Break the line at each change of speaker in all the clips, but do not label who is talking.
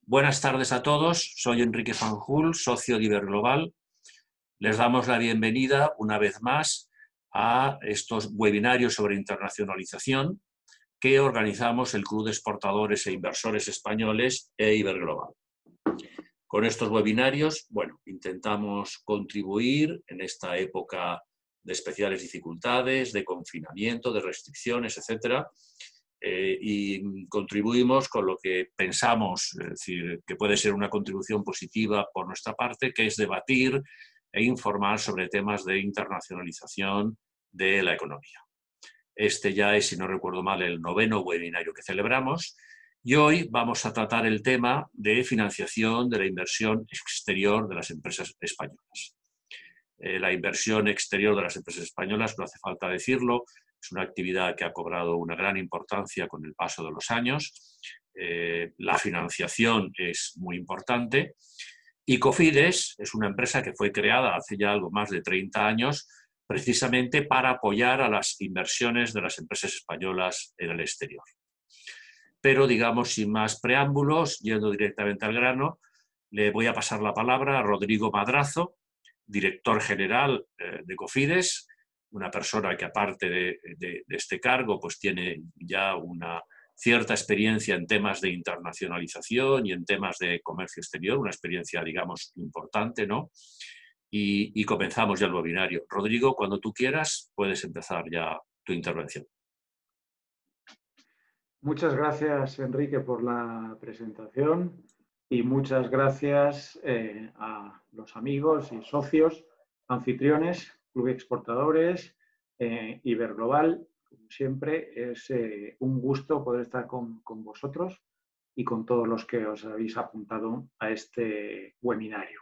Buenas tardes a todos, soy Enrique Fanjul, socio de Iberglobal. Les damos la bienvenida una vez más a estos webinarios sobre internacionalización que organizamos el Club de Exportadores e Inversores Españoles e Iberglobal. Con estos webinarios, intentamos contribuir en esta época de especiales dificultades, de confinamiento, de restricciones, etcétera, y contribuimos con lo que pensamos, es decir, que puede ser una contribución positiva por nuestra parte, que es debatir e informar sobre temas de internacionalización de la economía. Este ya es, si no recuerdo mal, el 9º webinario que celebramos y hoy vamos a tratar el tema de financiación de la inversión exterior de las empresas españolas. La inversión exterior de las empresas españolas, no hace falta decirlo, es una actividad que ha cobrado una gran importancia con el paso de los años. La financiación es muy importante y Cofides es una empresa que fue creada hace ya algo más de 30 años precisamente para apoyar a las inversiones de las empresas españolas en el exterior. Pero, digamos, sin más preámbulos, yendo directamente al grano, le voy a pasar la palabra a Rodrigo Madrazo, director general de Cofides, una persona que aparte de este cargo pues tiene ya una cierta experiencia en temas de internacionalización y en temas de comercio exterior, una experiencia, digamos, importante, ¿no? Y comenzamos ya el webinario. Rodrigo, cuando tú quieras, puedes empezar ya tu intervención.
Muchas gracias, Enrique, por la presentación y muchas gracias a los amigos y socios, anfitriones, Club de Exportadores, Iberglobal. Como siempre, es un gusto poder estar con vosotros y con todos los que os habéis apuntado a este webinario.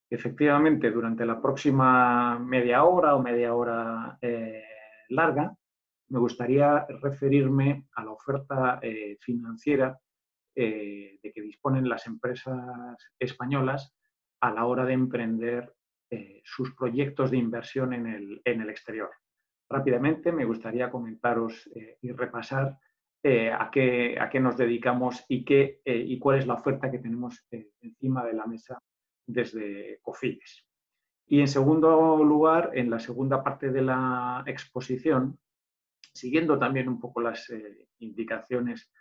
Efectivamente, durante la próxima media hora o media hora larga, me gustaría referirme a la oferta financiera de que disponen las empresas españolas a la hora de emprender sus proyectos de inversión en el exterior. Rápidamente me gustaría comentaros y repasar a qué nos dedicamos y cuál es la oferta que tenemos encima de la mesa desde Cofides. Y en segundo lugar, en la segunda parte de la exposición, siguiendo también un poco las indicaciones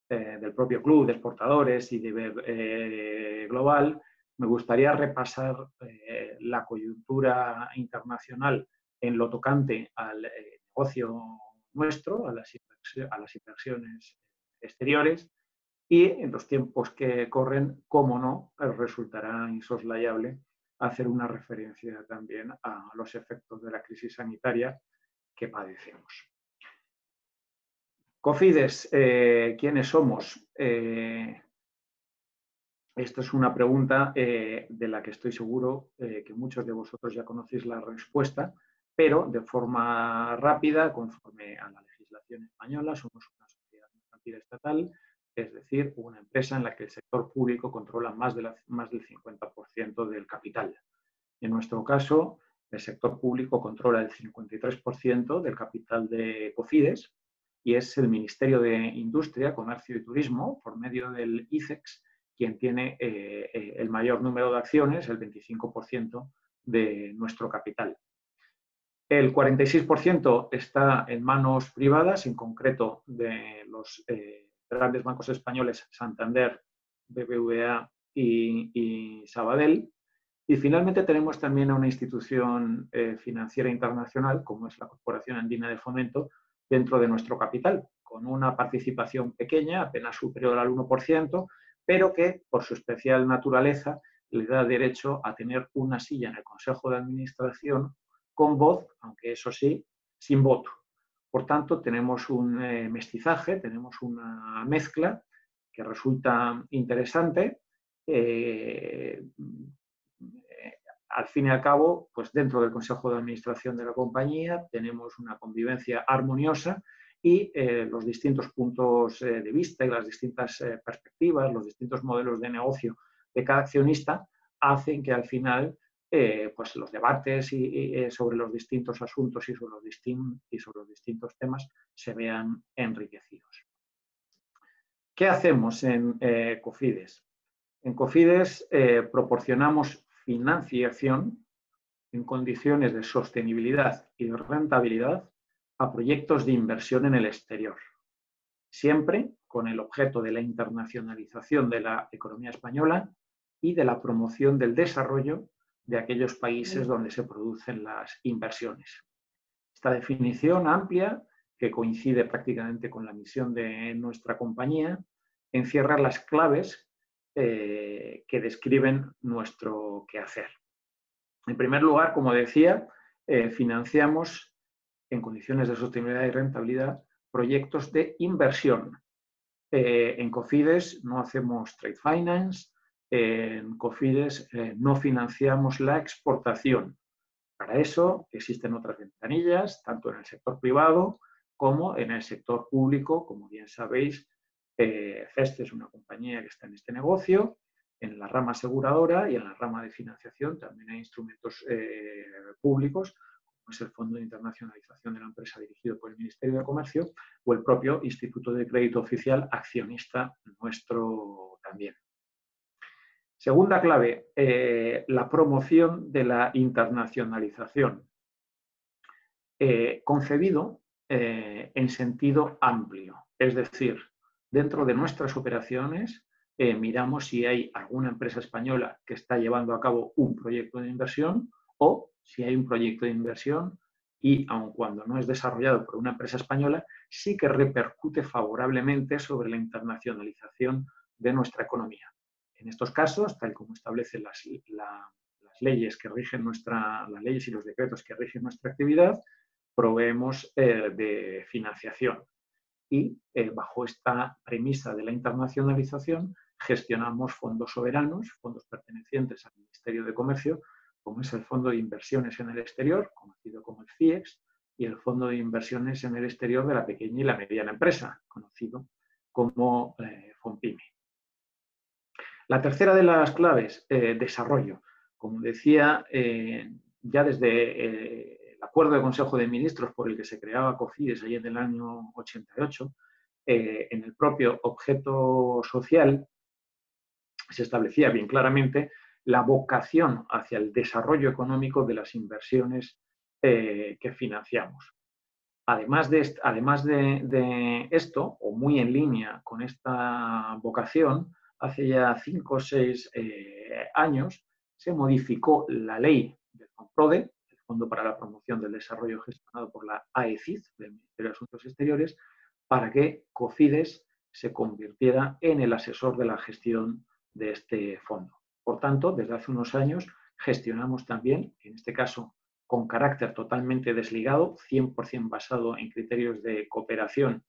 del propio Club de Exportadores y de Global, me gustaría repasar la coyuntura internacional en lo tocante al negocio nuestro, a las inversiones exteriores, y en los tiempos que corren, cómo no, resultará insoslayable hacer una referencia también a los efectos de la crisis sanitaria que padecemos. Cofides, ¿quiénes somos? Esta es una pregunta de la que estoy seguro que muchos de vosotros ya conocéis la respuesta, pero de forma rápida, conforme a la legislación española, somos una sociedad mercantil estatal, es decir, una empresa en la que el sector público controla más del 50% del capital. En nuestro caso, el sector público controla el 53% del capital de Cofides y es el Ministerio de Industria, Comercio y Turismo, por medio del ICEX, quien tiene el mayor número de acciones, el 25% de nuestro capital. El 46% está en manos privadas, en concreto de los grandes bancos españoles Santander, BBVA y Sabadell. Y finalmente tenemos también a una institución financiera internacional, como es la Corporación Andina de Fomento, dentro de nuestro capital, con una participación pequeña, apenas superior al 1%, pero que por su especial naturaleza le da derecho a tener una silla en el Consejo de Administración con voz, aunque eso sí, sin voto. Por tanto, tenemos un mestizaje, tenemos una mezcla que resulta interesante. Al fin y al cabo, pues dentro del Consejo de Administración de la compañía tenemos una convivencia armoniosa y los distintos puntos de vista y las distintas perspectivas, los distintos modelos de negocio de cada accionista hacen que al final pues los debates sobre los distintos asuntos y sobre los distintos temas se vean enriquecidos. ¿Qué hacemos en Cofides? En Cofides proporcionamos financiación en condiciones de sostenibilidad y de rentabilidad a proyectos de inversión en el exterior, siempre con el objeto de la internacionalización de la economía española y de la promoción del desarrollo de aquellos países donde se producen las inversiones. Esta definición amplia, que coincide prácticamente con la misión de nuestra compañía, encierra las claves que describen nuestro quehacer. En primer lugar, como decía, financiamos en condiciones de sostenibilidad y rentabilidad proyectos de inversión. En Cofides no hacemos trade finance, en Cofides no financiamos la exportación. Para eso existen otras ventanillas, tanto en el sector privado como en el sector público. Como bien sabéis, CESTE es una compañía que está en este negocio, en la rama aseguradora y en la rama de financiación también hay instrumentos públicos, como es el Fondo de Internacionalización de la Empresa dirigido por el Ministerio de Comercio o el propio Instituto de Crédito Oficial, accionista nuestro también. Segunda clave, la promoción de la internacionalización, concebido en sentido amplio. Es decir, dentro de nuestras operaciones miramos si hay alguna empresa española que está llevando a cabo un proyecto de inversión o si hay un proyecto de inversión y, aun cuando no es desarrollado por una empresa española, sí que repercute favorablemente sobre la internacionalización de nuestra economía. En estos casos, tal como establecen las leyes que rigen las leyes y los decretos que rigen nuestra actividad, proveemos de financiación. Y bajo esta premisa de la internacionalización, gestionamos fondos soberanos, fondos pertenecientes al Ministerio de Comercio, como es el Fondo de Inversiones en el Exterior, conocido como el FIEX, y el Fondo de Inversiones en el Exterior de la Pequeña y la Mediana Empresa, conocido como FONPYME. La tercera de las claves, desarrollo. Como decía, ya desde el acuerdo de Consejo de Ministros por el que se creaba Cofides allí en el año 88, en el propio objeto social se establecía bien claramente la vocación hacia el desarrollo económico de las inversiones que financiamos. Además de esto, o muy en línea con esta vocación, hace ya 5 o 6 años se modificó la ley del FONPRODE, el Fondo para la Promoción del Desarrollo gestionado por la AECID, del Ministerio de Asuntos Exteriores, para que Cofides se convirtiera en el asesor de la gestión de este fondo. Por tanto, desde hace unos años gestionamos también, en este caso con carácter totalmente desligado, 100% basado en criterios de cooperación,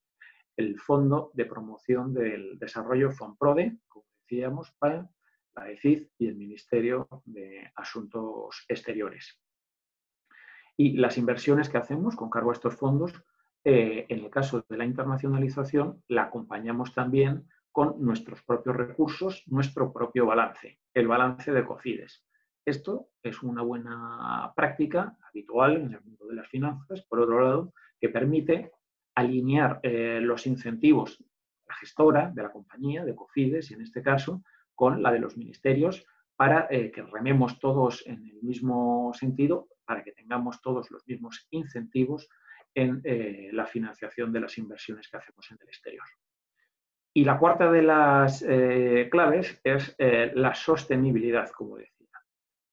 el Fondo de Promoción del Desarrollo FONPRODE, como decíamos, para la AECID y el Ministerio de Asuntos Exteriores. Y las inversiones que hacemos con cargo a estos fondos, en el caso de la internacionalización, la acompañamos también con nuestros propios recursos, nuestro propio balance, el balance de Cofides. Esto es una buena práctica habitual en el mundo de las finanzas, por otro lado, que permite alinear los incentivos de la gestora, de la compañía, de Cofides, y en este caso, con la de los ministerios, para que rememos todos en el mismo sentido, para que tengamos todos los mismos incentivos en la financiación de las inversiones que hacemos en el exterior. Y la cuarta de las claves es la sostenibilidad, como decía.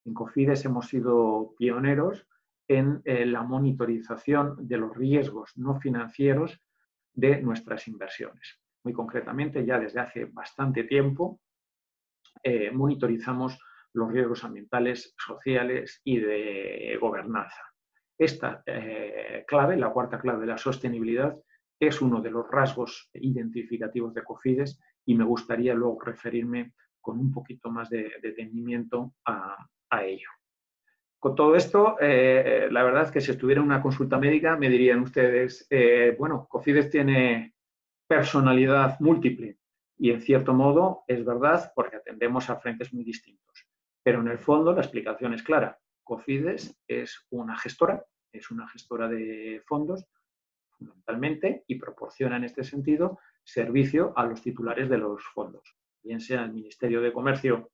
En Cofides hemos sido pioneros en la monitorización de los riesgos no financieros de nuestras inversiones. Muy concretamente, ya desde hace bastante tiempo, monitorizamos los riesgos ambientales, sociales y de gobernanza. Esta clave, la cuarta clave de la sostenibilidad, es uno de los rasgos identificativos de Cofides y me gustaría luego referirme con un poquito más de detenimiento a ello. Con todo esto, la verdad es que si estuviera en una consulta médica me dirían ustedes, bueno, Cofides tiene personalidad múltiple y en cierto modo es verdad porque atendemos a frentes muy distintos. Pero en el fondo la explicación es clara. Cofides es una gestora de fondos fundamentalmente y proporciona en este sentido servicio a los titulares de los fondos. bien sea el Ministerio de Comercio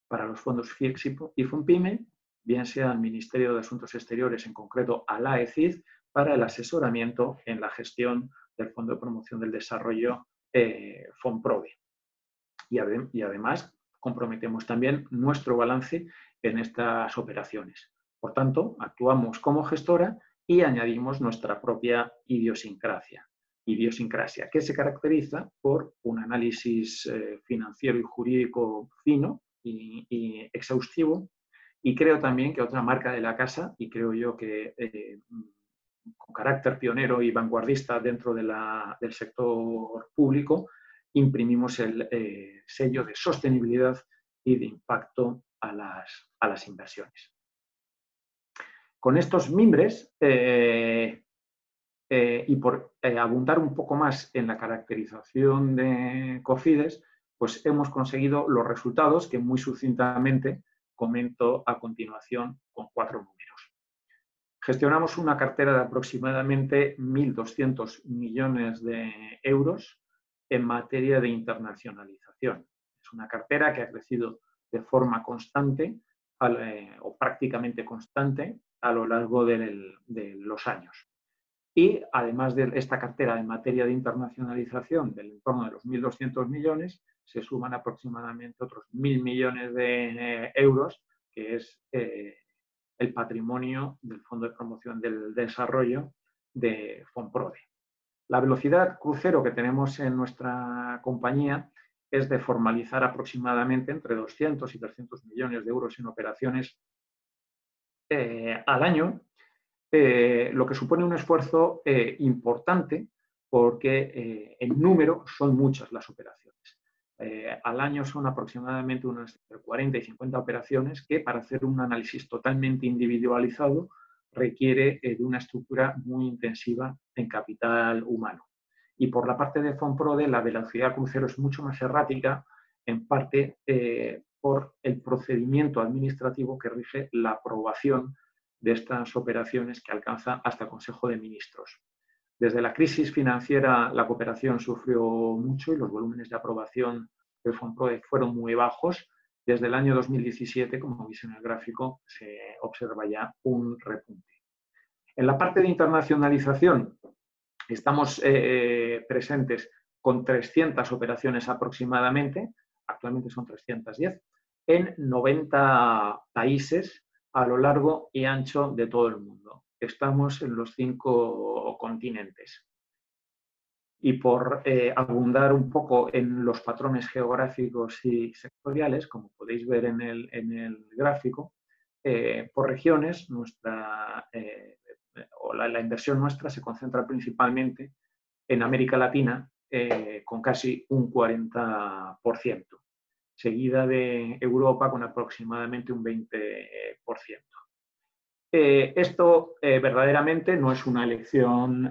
para los fondos FIEX y FUNPYME, bien sea el Ministerio de Asuntos Exteriores, en concreto a la ECID, para el asesoramiento en la gestión del Fondo de Promoción del Desarrollo FONPRODE. Y además comprometemos también nuestro balance en estas operaciones. Por tanto, actuamos como gestora y añadimos nuestra propia idiosincrasia, que se caracteriza por un análisis financiero y jurídico fino y exhaustivo, y creo también que otra marca de la casa, y creo yo que con carácter pionero y vanguardista dentro del sector público, imprimimos el sello de sostenibilidad y de impacto a las inversiones. Con estos mimbres, y por abundar un poco más en la caracterización de Cofides, pues hemos conseguido los resultados que muy sucintamente comento a continuación con 4 números. Gestionamos una cartera de aproximadamente 1.200 millones de euros en materia de internacionalización. Es una cartera que ha crecido de forma constante o prácticamente constante a lo largo de los años. Y además de esta cartera en materia de internacionalización del entorno de los 1.200 millones, se suman aproximadamente otros 1.000 millones de euros, que es el patrimonio del Fondo de Promoción del Desarrollo de FONPRODE. La velocidad crucero que tenemos en nuestra compañía es de formalizar aproximadamente entre 200 y 300 millones de euros en operaciones al año, lo que supone un esfuerzo importante porque en número son muchas las operaciones. Al año son aproximadamente unas 40 y 50 operaciones que, para hacer un análisis totalmente individualizado, requiere de una estructura muy intensiva en capital humano. Y por la parte de FONPRODE, la velocidad crucero es mucho más errática, en parte por el procedimiento administrativo que rige la aprobación de estas operaciones, que alcanza hasta el Consejo de Ministros. Desde la crisis financiera, la cooperación sufrió mucho y los volúmenes de aprobación del FONPRODE fueron muy bajos. Desde el año 2017, como veis en el gráfico, se observa ya un repunte. En la parte de internacionalización, estamos presentes con 300 operaciones aproximadamente, actualmente son 310, en 90 países a lo largo y ancho de todo el mundo. Estamos en los 5 continentes. Y por abundar un poco en los patrones geográficos y sectoriales, como podéis ver en el gráfico, por regiones, la inversión nuestra se concentra principalmente en América Latina, con casi un 40%, seguida de Europa con aproximadamente un 20%. Esto verdaderamente no es una elección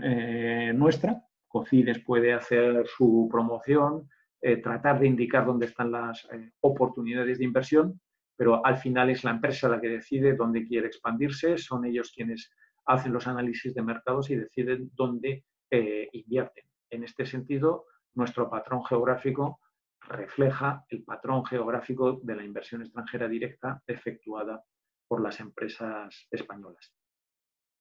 nuestra. Cofides puede hacer su promoción, tratar de indicar dónde están las oportunidades de inversión, pero al final es la empresa la que decide dónde quiere expandirse, son ellos quienes hacen los análisis de mercados y deciden dónde invierten. En este sentido, nuestro patrón geográfico refleja el patrón geográfico de la inversión extranjera directa efectuada por las empresas españolas.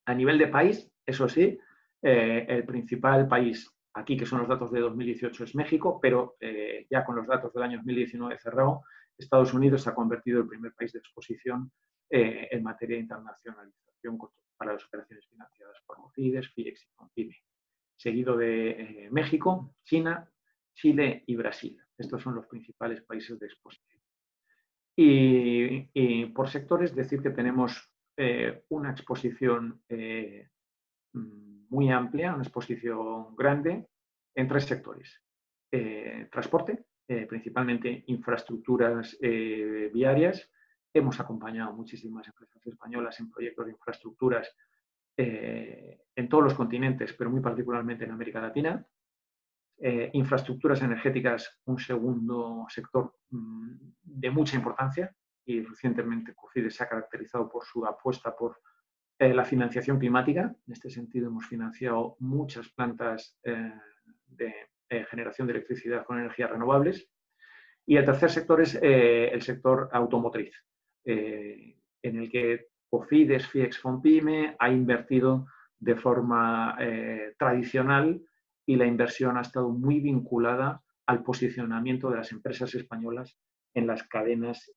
A nivel de país, eso sí, el principal país aquí, que son los datos de 2018, es México, pero ya con los datos del año 2019 cerrado, Estados Unidos se ha convertido en el primer país de exposición en materia de internacionalización para las operaciones financiadas por Cofides, FIEX y FONPYME, seguido de México, China, Chile y Brasil. Estos son los principales países de exposición. Y por sectores, decir que tenemos una exposición muy amplia, una exposición grande en 3 sectores. Transporte, principalmente infraestructuras viarias. Hemos acompañado a muchísimas empresas españolas en proyectos de infraestructuras en todos los continentes, pero muy particularmente en América Latina. Infraestructuras energéticas, un segundo sector de mucha importancia, y recientemente Cofides se ha caracterizado por su apuesta por la financiación climática. En este sentido, hemos financiado muchas plantas de generación de electricidad con energías renovables. Y el tercer sector es el sector automotriz, en el que Cofides, FIEX Fonpyme ha invertido de forma tradicional y la inversión ha estado muy vinculada al posicionamiento de las empresas españolas en las cadenas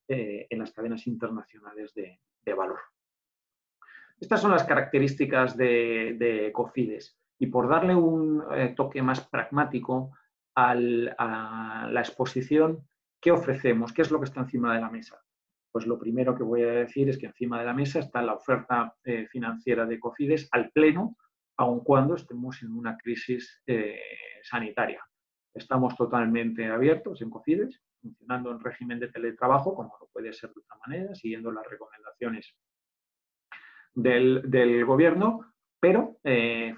internacionales de valor. Estas son las características de Cofides. Y por darle un toque más pragmático a la exposición, ¿qué ofrecemos? ¿Qué es lo que está encima de la mesa? Pues lo primero que voy a decir es que encima de la mesa está la oferta financiera de Cofides al pleno, aun cuando estemos en una crisis sanitaria. Estamos totalmente abiertos en Cofides, funcionando en régimen de teletrabajo, como no puede ser de otra manera, siguiendo las recomendaciones del gobierno, pero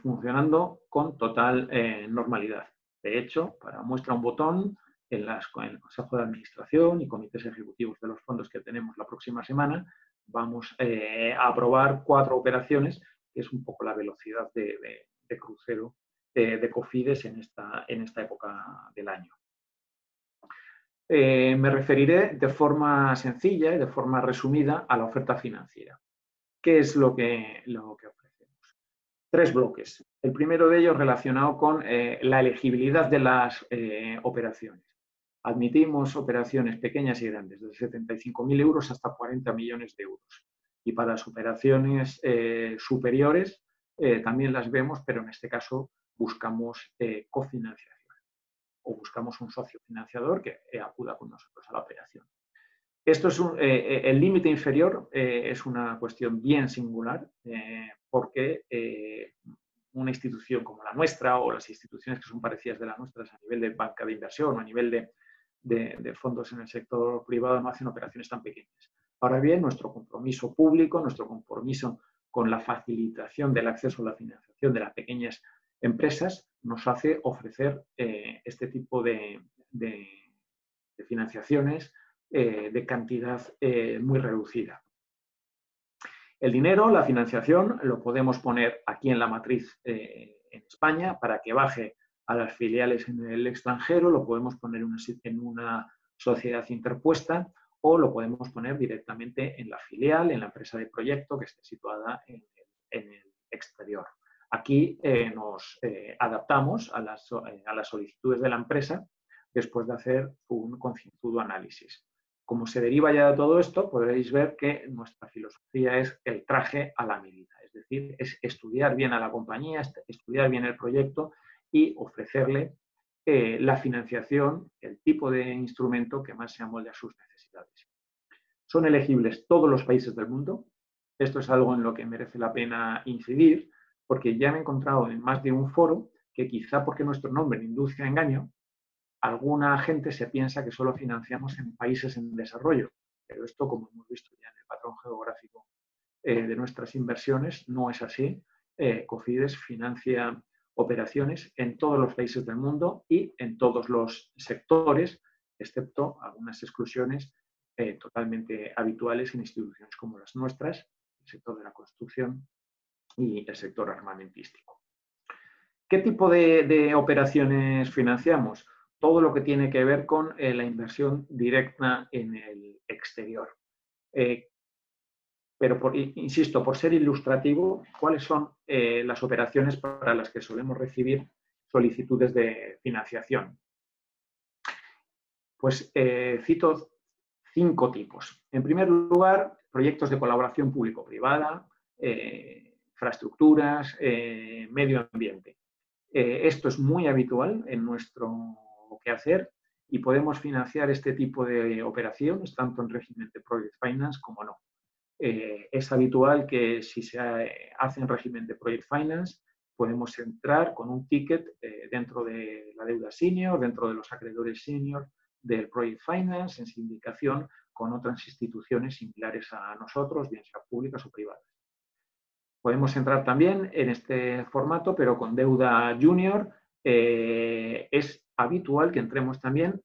funcionando con total normalidad. De hecho, para muestra un botón, en el Consejo de Administración y comités ejecutivos de los fondos que tenemos la próxima semana, vamos a aprobar 4 operaciones, que es un poco la velocidad de crucero de Cofides en esta época del año. Me referiré de forma sencilla y de forma resumida a la oferta financiera. ¿Qué es lo que ofrecemos? 3 bloques. El primero de ellos relacionado con la elegibilidad de las operaciones. Admitimos operaciones pequeñas y grandes, desde 75.000 euros hasta 40 millones de euros. Y para las operaciones superiores también las vemos, pero en este caso buscamos cofinanciación o buscamos un socio financiador que acuda con nosotros a la operación. Esto es el límite inferior es una cuestión bien singular porque una institución como la nuestra o las instituciones que son parecidas de las nuestras a nivel de banca de inversión o a nivel de fondos en el sector privado no hacen operaciones tan pequeñas. Ahora bien, nuestro compromiso público, nuestro compromiso con la facilitación del acceso a la financiación de las pequeñas empresas nos hace ofrecer este tipo de financiaciones de cantidad muy reducida. El dinero, la financiación, lo podemos poner aquí en la matriz en España para que baje a las filiales en el extranjero, lo podemos poner en una sociedad interpuesta o lo podemos poner directamente en la filial, en la empresa de proyecto que esté situada en el exterior. Aquí nos adaptamos a las solicitudes de la empresa después de hacer un concienzudo análisis. Como se deriva ya de todo esto, podréis ver que nuestra filosofía es el traje a la medida, es decir, es estudiar bien a la compañía, estudiar bien el proyecto y ofrecerle la financiación, el tipo de instrumento que más se amolde a sus necesidades. Son elegibles todos los países del mundo. Esto es algo en lo que merece la pena incidir, porque ya me he encontrado en más de un foro que quizá porque nuestro nombre induce a engaño, alguna gente se piensa que solo financiamos en países en desarrollo, pero esto, como hemos visto ya en el patrón geográfico de nuestras inversiones, no es así. Cofides financia operaciones en todos los países del mundo y en todos los sectores, excepto algunas exclusiones totalmente habituales en instituciones como las nuestras, el sector de la construcción y el sector armamentístico. ¿Qué tipo de operaciones financiamos? Todo lo que tiene que ver con la inversión directa en el exterior. Pero, insisto, por ser ilustrativo, ¿cuáles son las operaciones para las que solemos recibir solicitudes de financiación? Pues cito 5 tipos. En primer lugar, proyectos de colaboración público-privada, infraestructuras, medio ambiente. Esto es muy habitual en nuestro quehacer y podemos financiar este tipo de operaciones tanto en régimen de Project Finance como no. Es habitual que si se hace en régimen de Project Finance podemos entrar con un ticket dentro de la deuda senior, dentro de los acreedores senior del Project Finance en sindicación con otras instituciones similares a nosotros, bien sean públicas o privadas. Podemos entrar también en este formato, pero con deuda junior. Es habitual que entremos también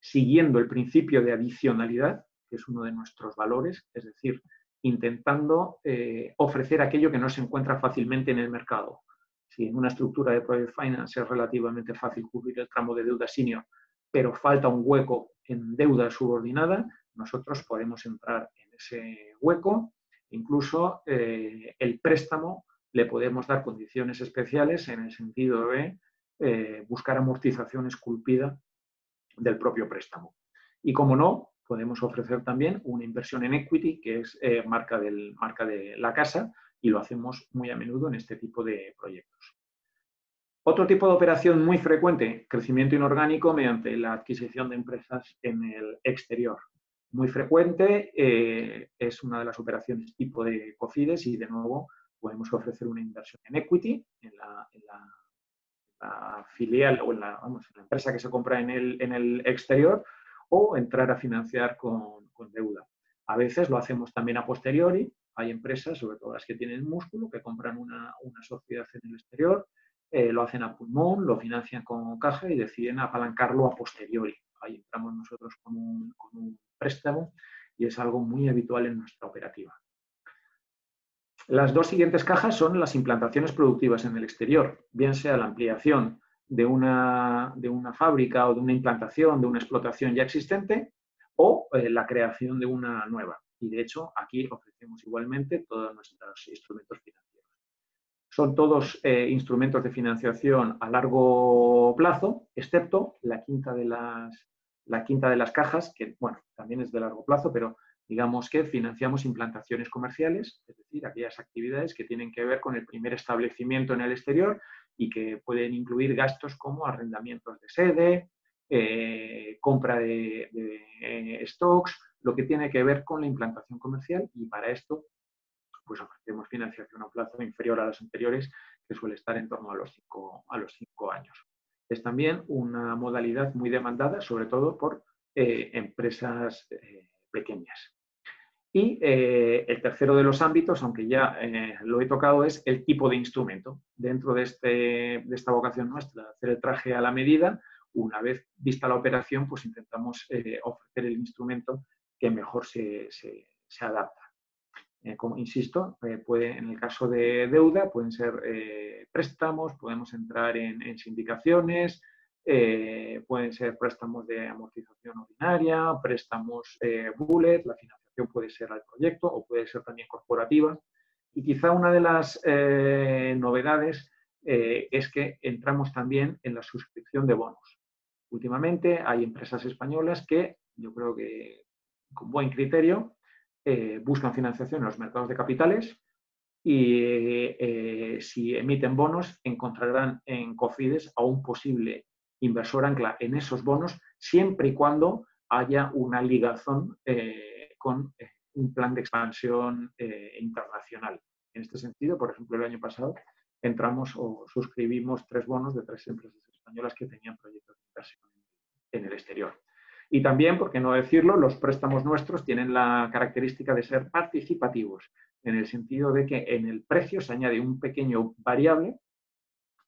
siguiendo el principio de adicionalidad, que es uno de nuestros valores, es decir, intentando ofrecer aquello que no se encuentra fácilmente en el mercado. Si en una estructura de Project Finance es relativamente fácil cubrir el tramo de deuda senior pero falta un hueco en deuda subordinada, nosotros podemos entrar en ese hueco. Incluso el préstamo le podemos dar condiciones especiales en el sentido de buscar amortización esculpida del propio préstamo. Y como no, podemos ofrecer también una inversión en equity, que es marca de la casa, y lo hacemos muy a menudo en este tipo de proyectos. Otro tipo de operación muy frecuente, crecimiento inorgánico mediante la adquisición de empresas en el exterior. Muy frecuente, es una de las operaciones tipo de COFIDES y, de nuevo, podemos ofrecer una inversión en equity, en la filial o en la empresa que se compra en el exterior, o entrar a financiar con deuda. A veces lo hacemos también a posteriori. Hay empresas, sobre todo las que tienen músculo, que compran una sociedad en el exterior, lo hacen a pulmón, lo financian con caja y deciden apalancarlo a posteriori. Ahí entramos nosotros con un préstamo y es algo muy habitual en nuestra operativa. Las dos siguientes cajas son las implantaciones productivas en el exterior, bien sea la ampliación de una fábrica o de una implantación, de una explotación ya existente, o la creación de una nueva. Y, de hecho, aquí ofrecemos igualmente todos nuestros instrumentos financieros. Son todos instrumentos de financiación a largo plazo, excepto la quinta de las cajas, que, bueno, también es de largo plazo, pero digamos que financiamos implantaciones comerciales, es decir, aquellas actividades que tienen que ver con el primer establecimiento en el exterior y que pueden incluir gastos como arrendamientos de sede, compra de stocks, lo que tiene que ver con la implantación comercial, y para esto pues ofrecemos financiación a un plazo inferior a las anteriores, que suele estar en torno a los 5 años. Es también una modalidad muy demandada, sobre todo por empresas pequeñas. Y el tercero de los ámbitos, aunque ya lo he tocado, es el tipo de instrumento. Dentro de esta vocación nuestra, hacer el traje a la medida, una vez vista la operación, pues intentamos ofrecer el instrumento que mejor se adapta. Como insisto, en el caso de deuda pueden ser préstamos, podemos entrar en sindicaciones, pueden ser préstamos de amortización ordinaria, préstamos bullet, la financiación puede ser al proyecto o puede ser también corporativa. Y quizá una de las novedades es que entramos también en la suscripción de bonos. Últimamente hay empresas españolas que, yo creo que con buen criterio, buscan financiación en los mercados de capitales y si emiten bonos encontrarán en COFIDES a un posible inversor ancla en esos bonos, siempre y cuando haya una ligazón con un plan de expansión internacional. En este sentido, por ejemplo, el año pasado entramos o suscribimos 3 bonos de 3 empresas españolas que tenían proyectos de inversión en el exterior. Y también, por qué no decirlo, los préstamos nuestros tienen la característica de ser participativos, en el sentido de que en el precio se añade un pequeño variable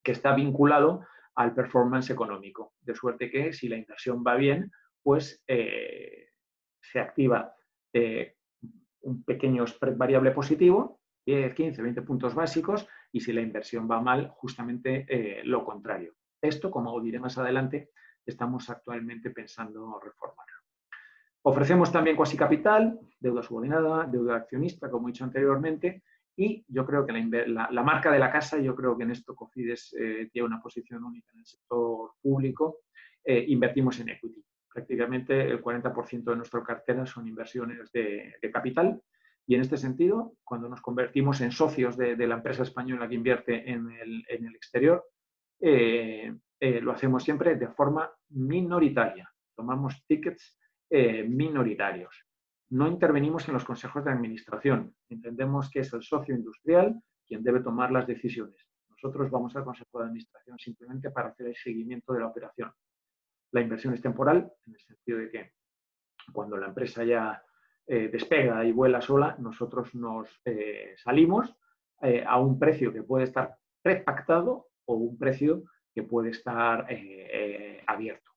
que está vinculado al performance económico, de suerte que si la inversión va bien, pues se activa un pequeño spread variable positivo, 10, 15, 20 puntos básicos, y si la inversión va mal, justamente lo contrario. Esto, como diré más adelante, estamos actualmente pensando reformarlo. Ofrecemos también cuasi capital, deuda subordinada, deuda accionista, como he dicho anteriormente, y yo creo que la marca de la casa, yo creo que en esto COFIDES tiene una posición única en el sector público. Invertimos en equity. Prácticamente el 40% de nuestra cartera son inversiones de capital, y en este sentido, cuando nos convertimos en socios de la empresa española que invierte en el exterior, lo hacemos siempre de forma minoritaria. Tomamos tickets minoritarios. No intervenimos en los consejos de administración. Entendemos que es el socio industrial quien debe tomar las decisiones. Nosotros vamos al consejo de administración simplemente para hacer el seguimiento de la operación. La inversión es temporal, en el sentido de que cuando la empresa ya despega y vuela sola, nosotros nos salimos a un precio que puede estar prepactado o un precio que puede estar abierto.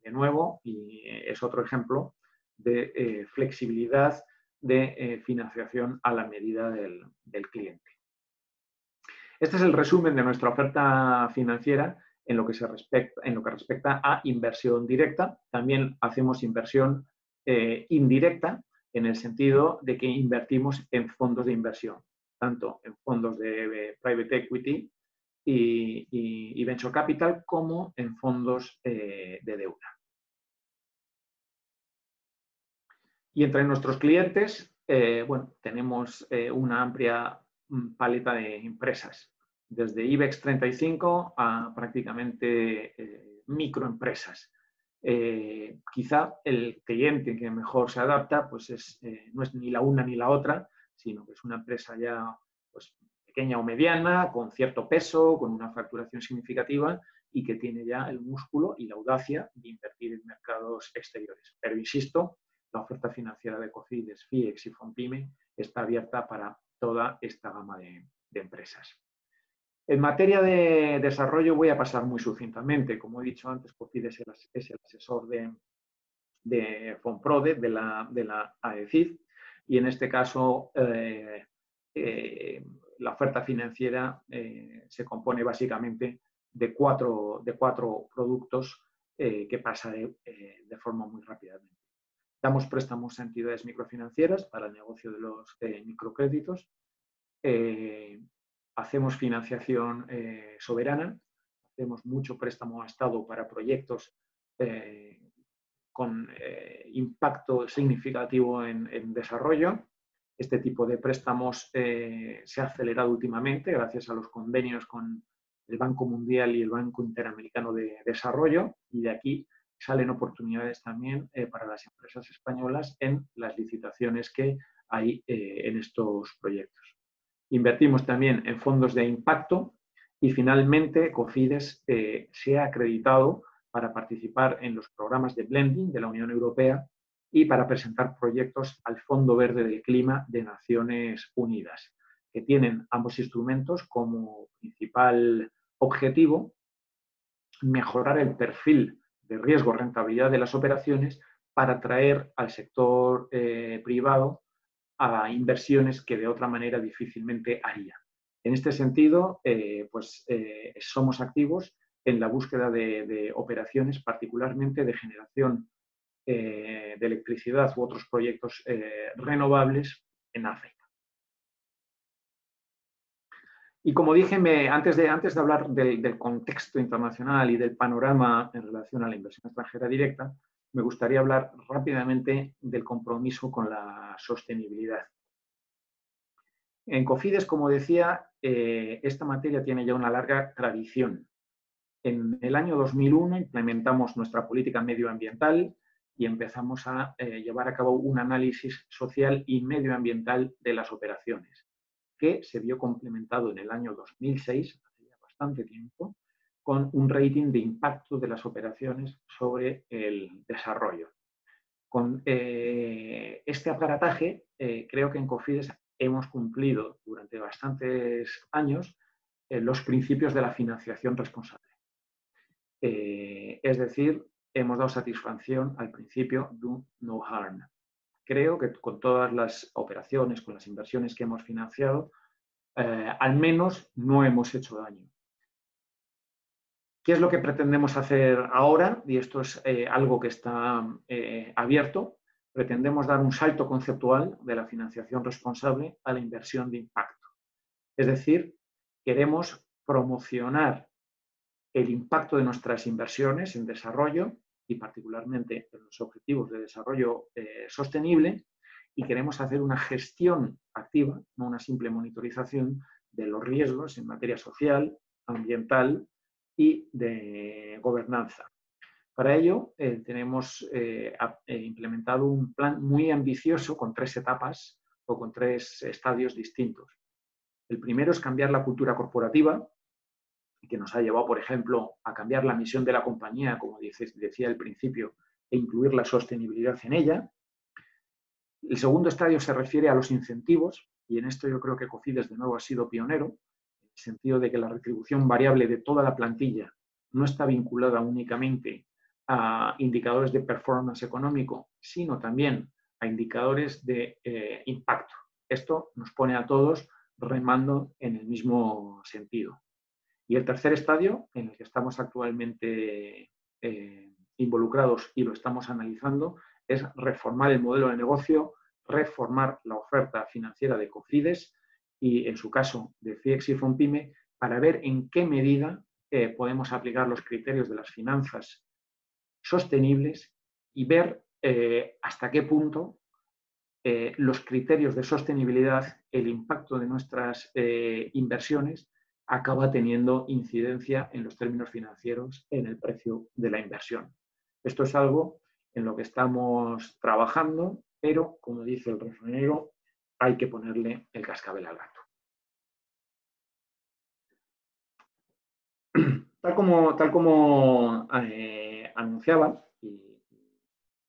De nuevo, y es otro ejemplo de flexibilidad de financiación a la medida del cliente. Este es el resumen de nuestra oferta financiera en lo que respecta a inversión directa. También hacemos inversión indirecta, en el sentido de que invertimos en fondos de inversión, tanto en fondos de private equity y venture capital, como en fondos de deuda. Y entre nuestros clientes, bueno, tenemos una amplia paleta de empresas, desde IBEX 35 a prácticamente microempresas. Quizá el cliente que mejor se adapta pues no es ni la una ni la otra, sino que es una empresa ya pues, pequeña o mediana, con cierto peso, con una facturación significativa y que tiene ya el músculo y la audacia de invertir en mercados exteriores. Pero insisto, la oferta financiera de Cofidis, FIEX y Fonpyme está abierta para toda esta gama de empresas. En materia de desarrollo voy a pasar muy sucintamente. Como he dicho antes, Cofidis es el asesor de Fonprode, de la AECIF, y en este caso la oferta financiera se compone básicamente de cuatro productos que pasaré de forma muy rápidamente. Damos préstamos a entidades microfinancieras para el negocio de los microcréditos. Hacemos financiación soberana. Hacemos mucho préstamo a Estado para proyectos con impacto significativo en desarrollo. Este tipo de préstamos se ha acelerado últimamente gracias a los convenios con el Banco Mundial y el Banco Interamericano de Desarrollo, y de aquí salen oportunidades también para las empresas españolas en las licitaciones que hay en estos proyectos. Invertimos también en fondos de impacto y finalmente Cofidis se ha acreditado para participar en los programas de blending de la Unión Europea y para presentar proyectos al Fondo Verde del Clima de Naciones Unidas, que tienen ambos instrumentos como principal objetivo mejorar el perfil de riesgo-rentabilidad de las operaciones para atraer al sector privado a inversiones que de otra manera difícilmente haría. En este sentido, somos activos en la búsqueda de operaciones, particularmente de generación de electricidad u otros proyectos renovables en África. Y como dije, antes de hablar del contexto internacional y del panorama en relación a la inversión extranjera directa, me gustaría hablar rápidamente del compromiso con la sostenibilidad. En Cofidis, como decía, esta materia tiene ya una larga tradición. En el año 2001 implementamos nuestra política medioambiental y empezamos a llevar a cabo un análisis social y medioambiental de las operaciones, que se vio complementado en el año 2006, hace ya bastante tiempo, con un rating de impacto de las operaciones sobre el desarrollo. Con este aparataje, creo que en Cofidis hemos cumplido durante bastantes años los principios de la financiación responsable. Es decir, hemos dado satisfacción al principio do no harm. Creo que con todas las operaciones, con las inversiones que hemos financiado, al menos no hemos hecho daño. ¿Qué es lo que pretendemos hacer ahora? Y esto es algo que está abierto. Pretendemos dar un salto conceptual de la financiación responsable a la inversión de impacto. Es decir, queremos promocionar el impacto de nuestras inversiones en desarrollo y particularmente en los objetivos de desarrollo sostenible, y queremos hacer una gestión activa, no una simple monitorización de los riesgos en materia social, ambiental y de gobernanza. Para ello, tenemos implementado un plan muy ambicioso con 3 etapas o con 3 estadios distintos. El primero es cambiar la cultura corporativa, que nos ha llevado, por ejemplo, a cambiar la misión de la compañía, como decía al principio, e incluir la sostenibilidad en ella. El segundo estadio se refiere a los incentivos, y en esto yo creo que Cofidis de nuevo ha sido pionero, en el sentido de que la retribución variable de toda la plantilla no está vinculada únicamente a indicadores de performance económico, sino también a indicadores de impacto. Esto nos pone a todos remando en el mismo sentido. Y el tercer estadio, en el que estamos actualmente involucrados y lo estamos analizando, es reformar el modelo de negocio, reformar la oferta financiera de Cofides y, en su caso, de FIEX y FONPYME, para ver en qué medida podemos aplicar los criterios de las finanzas sostenibles y ver hasta qué punto los criterios de sostenibilidad, el impacto de nuestras inversiones, acaba teniendo incidencia en los términos financieros en el precio de la inversión. Esto es algo en lo que estamos trabajando, pero, como dice el refranero, hay que ponerle el cascabel al gato. Tal como anunciaba,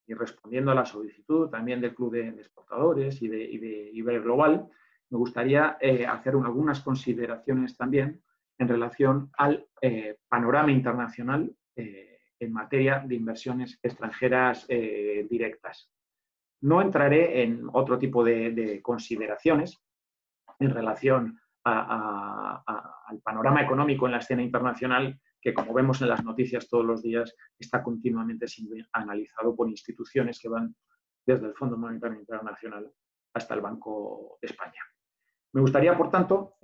y respondiendo a la solicitud también del Club de Exportadores y de Iberglobal, me gustaría hacer algunas consideraciones también en relación al panorama internacional en materia de inversiones extranjeras directas. No entraré en otro tipo de consideraciones en relación al panorama económico en la escena internacional, que, como vemos en las noticias todos los días, está continuamente siendo analizado por instituciones que van desde el Fondo Monetario Internacional hasta el Banco de España. Me gustaría, por tanto,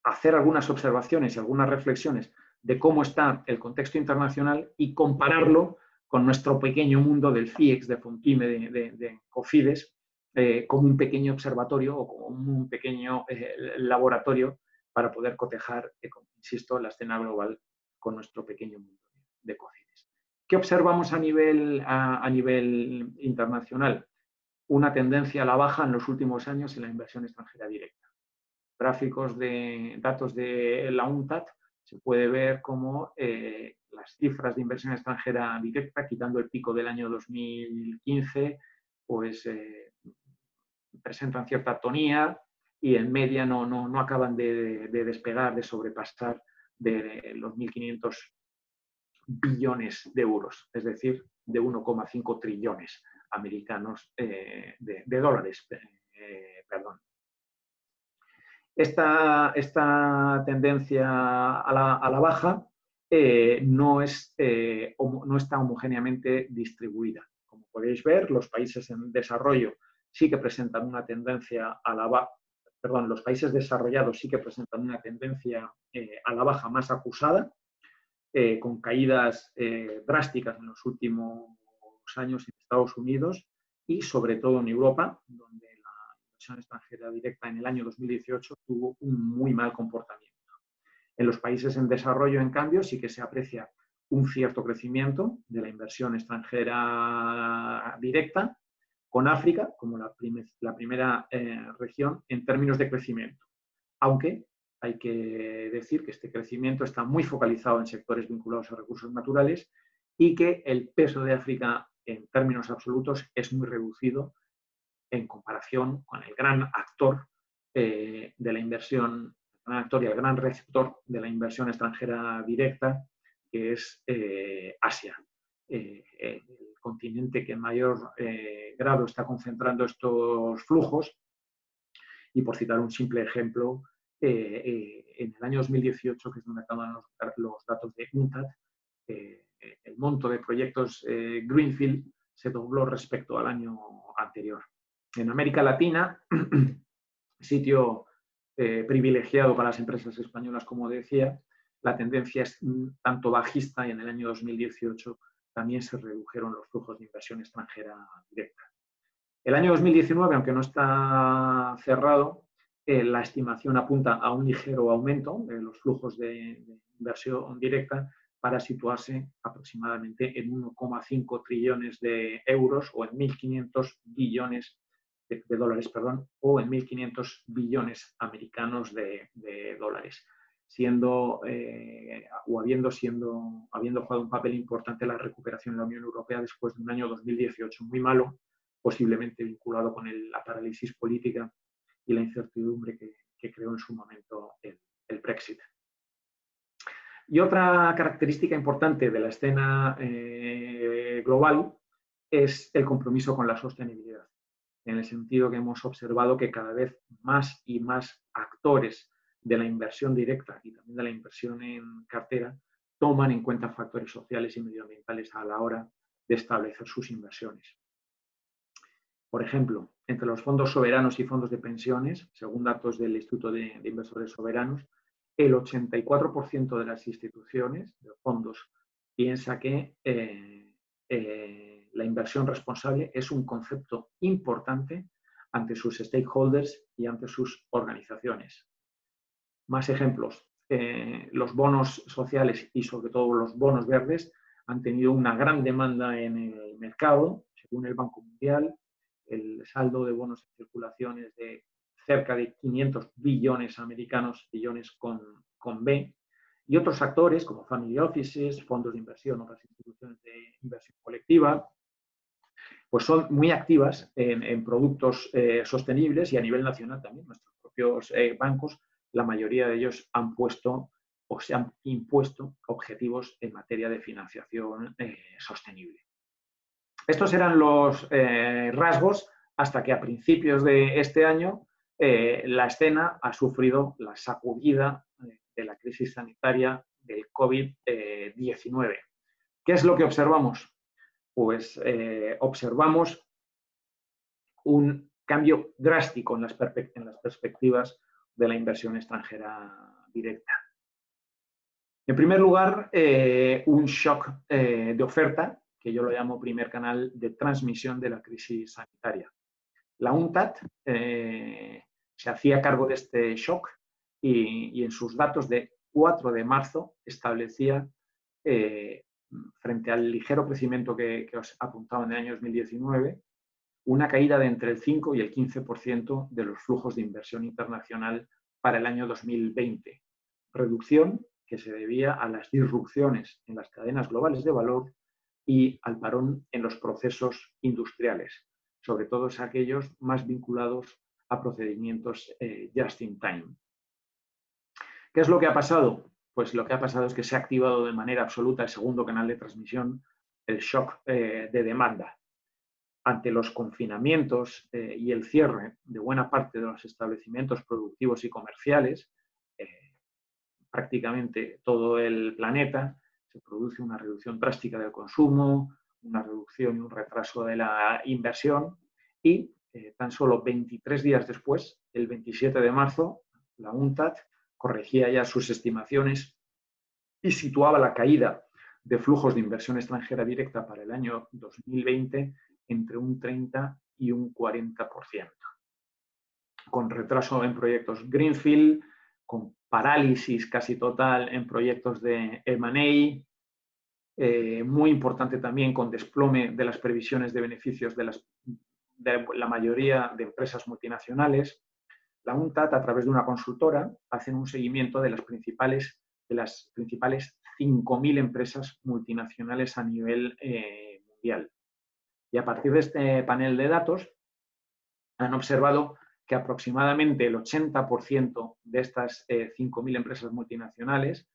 hacer algunas observaciones y algunas reflexiones de cómo está el contexto internacional y compararlo con nuestro pequeño mundo del FIEX, de FONPYME, de Cofides, como un pequeño observatorio o como un pequeño laboratorio para poder cotejar, insisto, la escena global con nuestro pequeño mundo de Cofides. ¿Qué observamos a nivel internacional? Una tendencia a la baja en los últimos años en la inversión extranjera directa. Gráficos de datos de la UNCTAD, se puede ver cómo las cifras de inversión extranjera directa, quitando el pico del año 2015, pues presentan cierta atonía y en media no acaban de despegar, de sobrepasar de los 1.500 billones de euros, es decir, de 1,5 trillones americanos de dólares. Perdón. Esta tendencia a la baja no está homogéneamente distribuida. Como podéis ver, los países en desarrollo sí que presentan una tendencia a la baja, perdón, los países desarrollados sí que presentan una tendencia a la baja más acusada, con caídas drásticas en los últimos años en Estados Unidos y sobre todo en Europa, donde la inversión extranjera directa en el año 2018 tuvo un muy mal comportamiento. En los países en desarrollo, en cambio, sí que se aprecia un cierto crecimiento de la inversión extranjera directa, con África como la primera región en términos de crecimiento, aunque hay que decir que este crecimiento está muy focalizado en sectores vinculados a recursos naturales y que el peso de África en términos absolutos es muy reducido en comparación con el gran actor de la inversión, el gran actor y el gran receptor de la inversión extranjera directa, que es Asia, el continente que en mayor grado está concentrando estos flujos. Y, por citar un simple ejemplo, en el año 2018, que es donde acaban los datos de UNCTAD, el monto de proyectos Greenfield se dobló respecto al año anterior. En América Latina, sitio privilegiado para las empresas españolas, como decía, la tendencia es tanto bajista y en el año 2018 también se redujeron los flujos de inversión extranjera directa. El año 2019, aunque no está cerrado, la estimación apunta a un ligero aumento de los flujos de inversión directa para situarse aproximadamente en 1,5 trillones de euros o en 1.500 billones de dólares, perdón, o en 1.500 billones americanos de dólares, siendo o habiendo jugado un papel importante la recuperación en la Unión Europea después de un año 2018 muy malo, posiblemente vinculado con la parálisis política y la incertidumbre que creó en su momento el Brexit. Y otra característica importante de la escena global es el compromiso con la sostenibilidad, en el sentido que hemos observado que cada vez más y más actores de la inversión directa y también de la inversión en cartera toman en cuenta factores sociales y medioambientales a la hora de establecer sus inversiones. Por ejemplo, entre los fondos soberanos y fondos de pensiones, según datos del Instituto de Inversores Soberanos, el 84% de las instituciones, de fondos, piensa que la inversión responsable es un concepto importante ante sus stakeholders y ante sus organizaciones. Más ejemplos. Los bonos sociales y sobre todo los bonos verdes han tenido una gran demanda en el mercado, según el Banco Mundial. El saldo de bonos en circulación es de cerca de 500 billones americanos, billones con B, y otros actores como family offices, fondos de inversión, otras instituciones de inversión colectiva, pues son muy activas en productos sostenibles y a nivel nacional también. Nuestros propios bancos, la mayoría de ellos han puesto o se han impuesto objetivos en materia de financiación sostenible. Estos eran los rasgos hasta que a principios de este año la escena ha sufrido la sacudida de la crisis sanitaria del COVID-19. ¿Qué es lo que observamos? Pues observamos un cambio drástico en las perspectivas de la inversión extranjera directa. En primer lugar, un shock de oferta, que yo lo llamo primer canal de transmisión de la crisis sanitaria. La UNCTAD se hacía cargo de este shock y en sus datos de 4 de marzo establecía, frente al ligero crecimiento que os apuntaba en el año 2019, una caída de entre el 5 y el 15% de los flujos de inversión internacional para el año 2020. Reducción que se debía a las disrupciones en las cadenas globales de valor y al parón en los procesos industriales, sobre todo aquellos más vinculados a procedimientos just in time. ¿Qué es lo que ha pasado? Pues lo que ha pasado es que se ha activado de manera absoluta el segundo canal de transmisión, el shock de demanda. Ante los confinamientos y el cierre de buena parte de los establecimientos productivos y comerciales, prácticamente todo el planeta, se produce una reducción drástica del consumo, una reducción y un retraso de la inversión y tan solo 23 días después, el 27 de marzo, la UNCTAD corregía ya sus estimaciones y situaba la caída de flujos de inversión extranjera directa para el año 2020 entre un 30 y un 40%, con retraso en proyectos Greenfield, con parálisis casi total en proyectos de M&A, muy importante también con desplome de las previsiones de beneficios de la mayoría de empresas multinacionales. La UNCTAD, a través de una consultora, hace un seguimiento de las principales 5.000 empresas multinacionales a nivel mundial. Y a partir de este panel de datos han observado que aproximadamente el 80% de estas 5.000 empresas multinacionales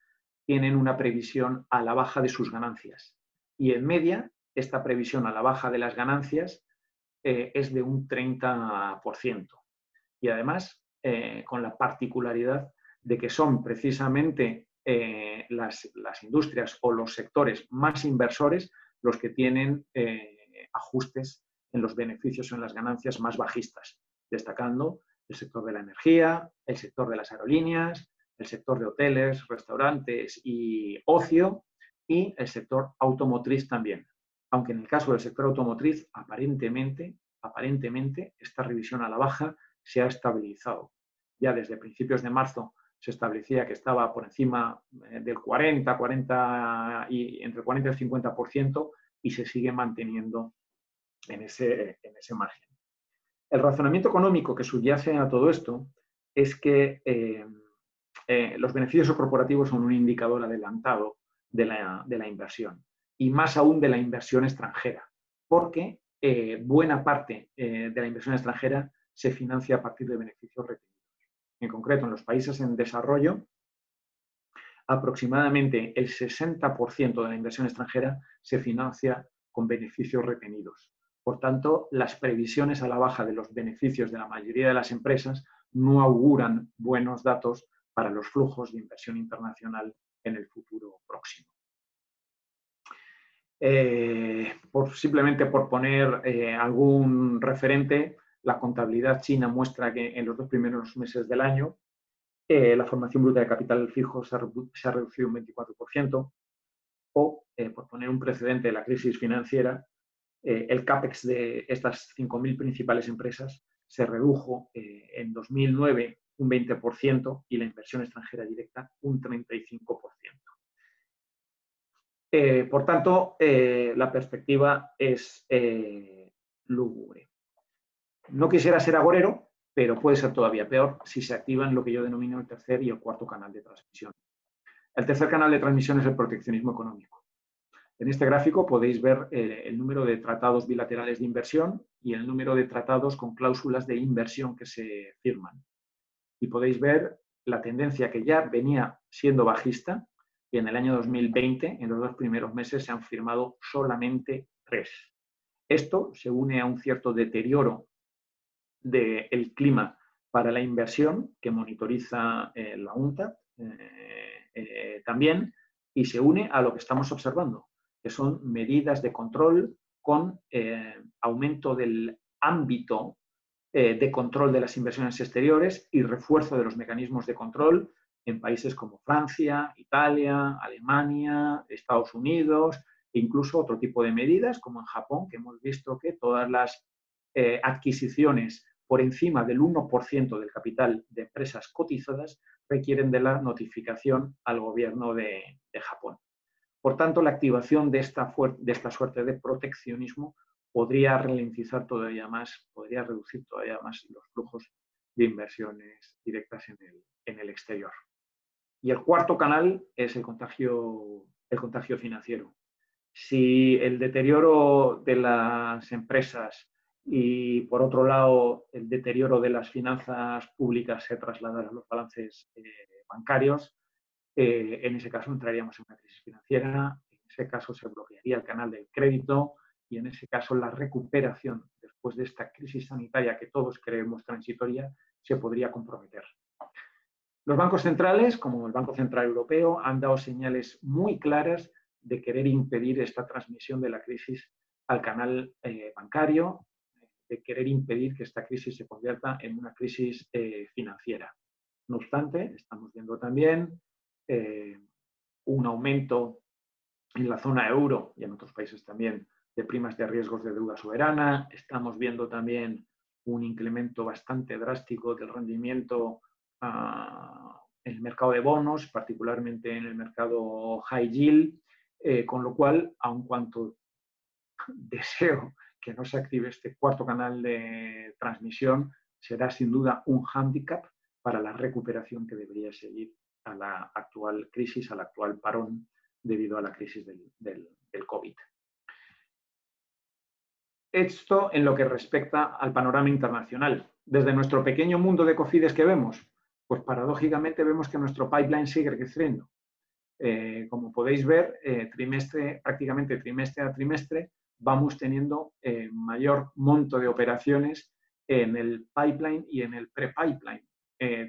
tienen una previsión a la baja de sus ganancias. Y en media, esta previsión a la baja de las ganancias es de un 30%. Y además, con la particularidad de que son precisamente las industrias o los sectores más inversores los que tienen ajustes en los beneficios o en las ganancias más bajistas, destacando el sector de la energía, el sector de las aerolíneas, el sector de hoteles, restaurantes y ocio y el sector automotriz también. Aunque en el caso del sector automotriz, aparentemente esta revisión a la baja se ha estabilizado. Ya desde principios de marzo se establecía que estaba por encima del 40 y entre el 40 y el 50% y se sigue manteniendo en ese margen. El razonamiento económico que subyace a todo esto es que los beneficios corporativos son un indicador adelantado de la inversión y más aún de la inversión extranjera, porque buena parte de la inversión extranjera se financia a partir de beneficios retenidos. En concreto, en los países en desarrollo, aproximadamente el 60% de la inversión extranjera se financia con beneficios retenidos. Por tanto, las previsiones a la baja de los beneficios de la mayoría de las empresas no auguran buenos datos para los flujos de inversión internacional en el futuro próximo. Simplemente por poner algún referente, la contabilidad china muestra que en los 2 primeros meses del año la formación bruta de capital fijo se ha reducido un 24%, o, por poner un precedente de la crisis financiera, el CAPEX de estas 5.000 principales empresas se redujo en 2009 un 20% y la inversión extranjera directa un 35%. Por tanto, la perspectiva es lúgubre. No quisiera ser agorero, pero puede ser todavía peor si se activan lo que yo denomino el tercer y el cuarto canal de transmisión. El tercer canal de transmisión es el proteccionismo económico. En este gráfico podéis ver el número de tratados bilaterales de inversión y el número de tratados con cláusulas de inversión que se firman. Y podéis ver la tendencia que ya venía siendo bajista, y en el año 2020, en los 2 primeros meses, se han firmado solamente 3. Esto se une a un cierto deterioro del clima para la inversión que monitoriza la UNCTAD también, y se une a lo que estamos observando, que son medidas de control con aumento del ámbito de control de las inversiones exteriores y refuerzo de los mecanismos de control en países como Francia, Italia, Alemania, Estados Unidos, e incluso otro tipo de medidas como en Japón, que hemos visto que todas las adquisiciones por encima del 1% del capital de empresas cotizadas requieren de la notificación al gobierno de Japón. Por tanto, la activación de esta suerte de proteccionismo podría ralentizar todavía más, podría reducir todavía más los flujos de inversiones directas en el exterior. Y el cuarto canal es el contagio financiero. Si el deterioro de las empresas y, por otro lado, el deterioro de las finanzas públicas se trasladara a los balances bancarios, en ese caso entraríamos en una crisis financiera, en ese caso se bloquearía el canal del crédito y en ese caso la recuperación después de esta crisis sanitaria que todos creemos transitoria se podría comprometer. Los bancos centrales, como el Banco Central Europeo, han dado señales muy claras de querer impedir esta transmisión de la crisis al canal bancario, de querer impedir que esta crisis se convierta en una crisis financiera. No obstante, estamos viendo también un aumento en la zona euro y en otros países también de primas de riesgos de deuda soberana. Estamos viendo también un incremento bastante drástico del rendimiento en el mercado de bonos, particularmente en el mercado high yield, con lo cual, aun cuanto deseo que no se active este cuarto canal de transmisión, será sin duda un hándicap para la recuperación que debería seguir a la actual crisis, al actual parón debido a la crisis del COVID. Esto en lo que respecta al panorama internacional. Desde nuestro pequeño mundo de Cofidis que vemos, pues paradójicamente vemos que nuestro pipeline sigue creciendo. Como podéis ver, prácticamente trimestre a trimestre, vamos teniendo mayor monto de operaciones en el pipeline y en el pre-pipeline,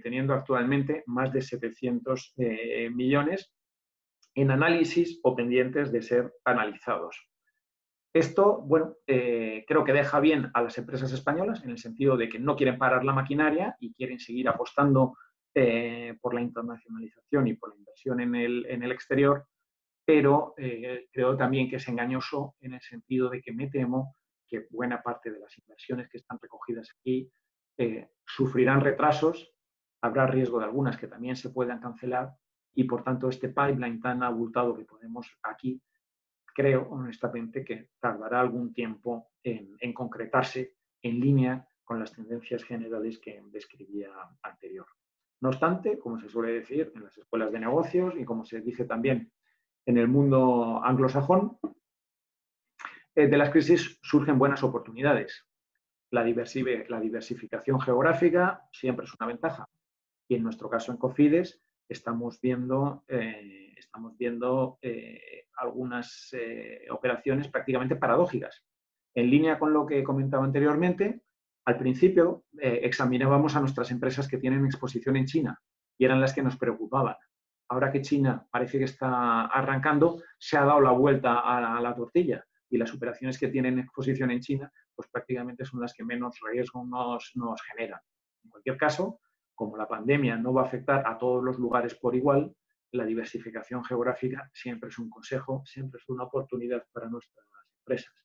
teniendo actualmente más de 700 millones en análisis o pendientes de ser analizados. Esto, bueno, creo que deja bien a las empresas españolas en el sentido de que no quieren parar la maquinaria y quieren seguir apostando por la internacionalización y por la inversión en el exterior, pero creo también que es engañoso en el sentido de que me temo que buena parte de las inversiones que están recogidas aquí sufrirán retrasos, habrá riesgo de algunas que también se puedan cancelar y, por tanto, este pipeline tan abultado que ponemos aquí, creo honestamente que tardará algún tiempo en concretarse en línea con las tendencias generales que describía anterior. No obstante, como se suele decir en las escuelas de negocios y como se dice también en el mundo anglosajón, de las crisis surgen buenas oportunidades. La diversificación geográfica siempre es una ventaja. Y en nuestro caso en Cofidis estamos viendo algunas operaciones prácticamente paradójicas. En línea con lo que comentaba anteriormente, al principio examinábamos a nuestras empresas que tienen exposición en China y eran las que nos preocupaban. Ahora que China parece que está arrancando, se ha dado la vuelta a la tortilla y las operaciones que tienen exposición en China pues prácticamente son las que menos riesgo nos generan. En cualquier caso, como la pandemia no va a afectar a todos los lugares por igual, la diversificación geográfica siempre es un consejo, siempre es una oportunidad para nuestras empresas.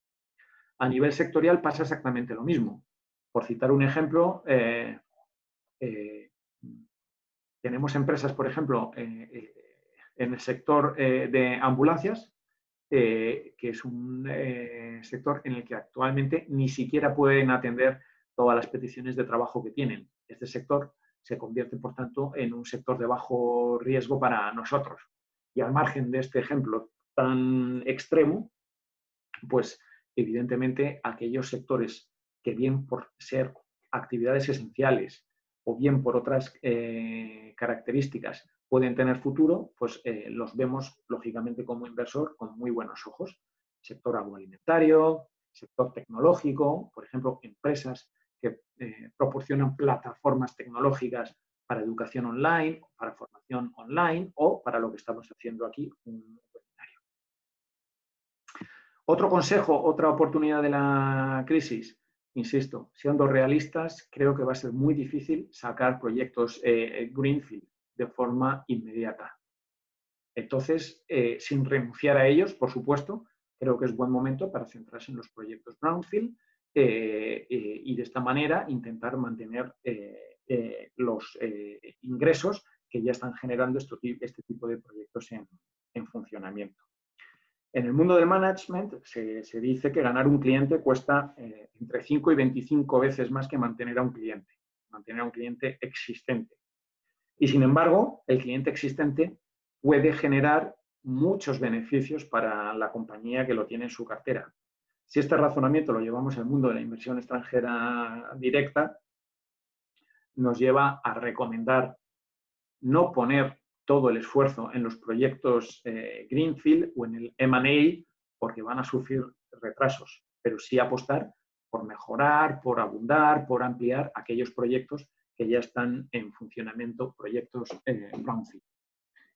A nivel sectorial pasa exactamente lo mismo. Por citar un ejemplo, tenemos empresas, por ejemplo, en el sector de ambulancias, que es un sector en el que actualmente ni siquiera pueden atender todas las peticiones de trabajo que tienen. Este sector se convierte, por tanto, en un sector de bajo riesgo para nosotros. Y al margen de este ejemplo tan extremo, pues evidentemente aquellos sectores que bien por ser actividades esenciales o bien por otras características pueden tener futuro, pues los vemos lógicamente como inversor con muy buenos ojos. Sector agroalimentario, sector tecnológico, por ejemplo, empresas que proporcionan plataformas tecnológicas para educación online, para formación online o para lo que estamos haciendo aquí, un webinario. Otro consejo, otra oportunidad de la crisis, insisto, siendo realistas, creo que va a ser muy difícil sacar proyectos greenfield de forma inmediata. Entonces, sin renunciar a ellos, por supuesto, creo que es buen momento para centrarse en los proyectos brownfield y de esta manera intentar mantener los ingresos que ya están generando este tipo de proyectos en funcionamiento. En el mundo del management se dice que ganar un cliente cuesta entre 5 y 25 veces más que mantener a un cliente existente. Y sin embargo, el cliente existente puede generar muchos beneficios para la compañía que lo tiene en su cartera. Si este razonamiento lo llevamos al mundo de la inversión extranjera directa, nos lleva a recomendar no poner todo el esfuerzo en los proyectos greenfield o en el M&A porque van a sufrir retrasos, pero sí apostar por mejorar, por abundar, por ampliar aquellos proyectos que ya están en funcionamiento, proyectos brownfield.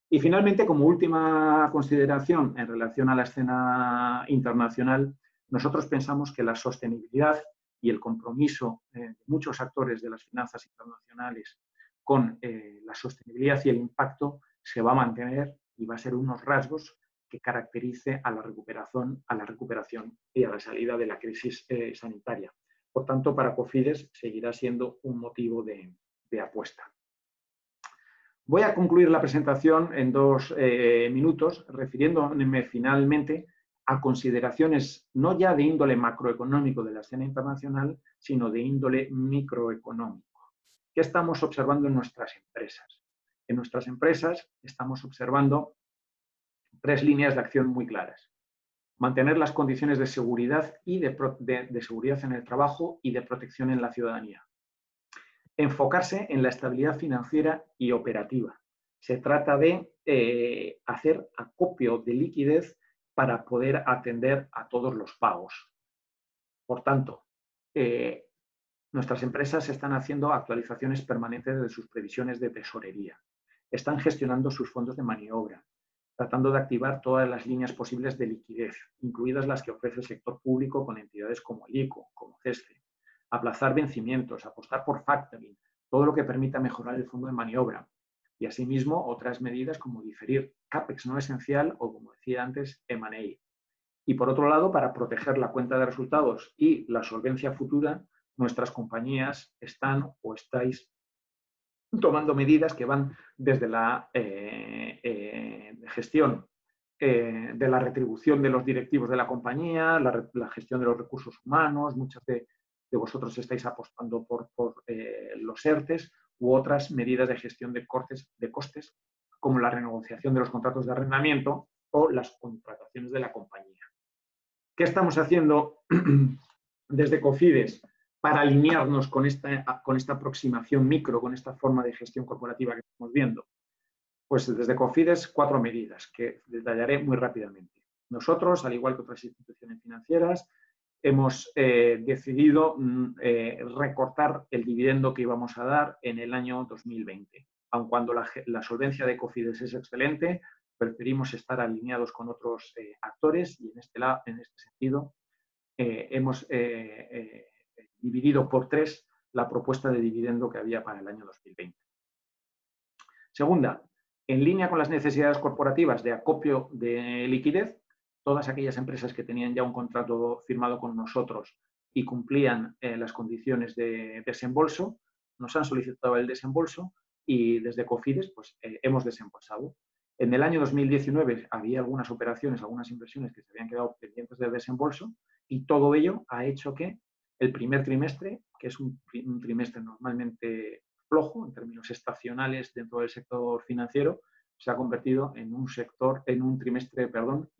Y finalmente, como última consideración en relación a la escena internacional, nosotros pensamos que la sostenibilidad y el compromiso de muchos actores de las finanzas internacionales con la sostenibilidad y el impacto se va a mantener y va a ser unos rasgos que caracterice a la recuperación y a la salida de la crisis sanitaria. Por tanto, para Cofides seguirá siendo un motivo de apuesta. Voy a concluir la presentación en 2 minutos, refiriéndome finalmente a consideraciones no ya de índole macroeconómico de la escena internacional, sino de índole microeconómico. ¿Qué estamos observando en nuestras empresas? En nuestras empresas estamos observando 3 líneas de acción muy claras. Mantener las condiciones de seguridad y de seguridad en el trabajo y de protección en la ciudadanía. Enfocarse en la estabilidad financiera y operativa. Se trata de hacer acopio de liquidez para poder atender a todos los pagos. Por tanto, nuestras empresas están haciendo actualizaciones permanentes de sus previsiones de tesorería. Están gestionando sus fondos de maniobra, tratando de activar todas las líneas posibles de liquidez, incluidas las que ofrece el sector público con entidades como el ICO, como CESCE. Aplazar vencimientos, apostar por factoring, todo lo que permita mejorar el fondo de maniobra. Y asimismo, otras medidas como diferir CAPEX no esencial o, como decía antes, M&A. Y por otro lado, para proteger la cuenta de resultados y la solvencia futura, nuestras compañías están o estáis tomando medidas que van desde la gestión de la retribución de los directivos de la compañía, la gestión de los recursos humanos, muchas de vosotros estáis apostando por los ERTES u otras medidas de gestión de costes, como la renegociación de los contratos de arrendamiento o las contrataciones de la compañía. ¿Qué estamos haciendo desde Cofides para alinearnos con esta aproximación micro, con esta forma de gestión corporativa que estamos viendo? Pues desde Cofides 4 medidas que detallaré muy rápidamente. Nosotros, al igual que otras instituciones financieras, hemos decidido recortar el dividendo que íbamos a dar en el año 2020. aun cuando la solvencia de Cofidis es excelente, preferimos estar alineados con otros actores y en este sentido hemos dividido por 3 la propuesta de dividendo que había para el año 2020. Segunda, en línea con las necesidades corporativas de acopio de liquidez, todas aquellas empresas que tenían ya un contrato firmado con nosotros y cumplían las condiciones de desembolso, nos han solicitado el desembolso y desde Cofidis pues, hemos desembolsado. En el año 2019 había algunas operaciones, algunas inversiones que se habían quedado pendientes de desembolso y todo ello ha hecho que el primer trimestre, que es un trimestre normalmente flojo en términos estacionales dentro del sector financiero, se ha convertido en un trimestre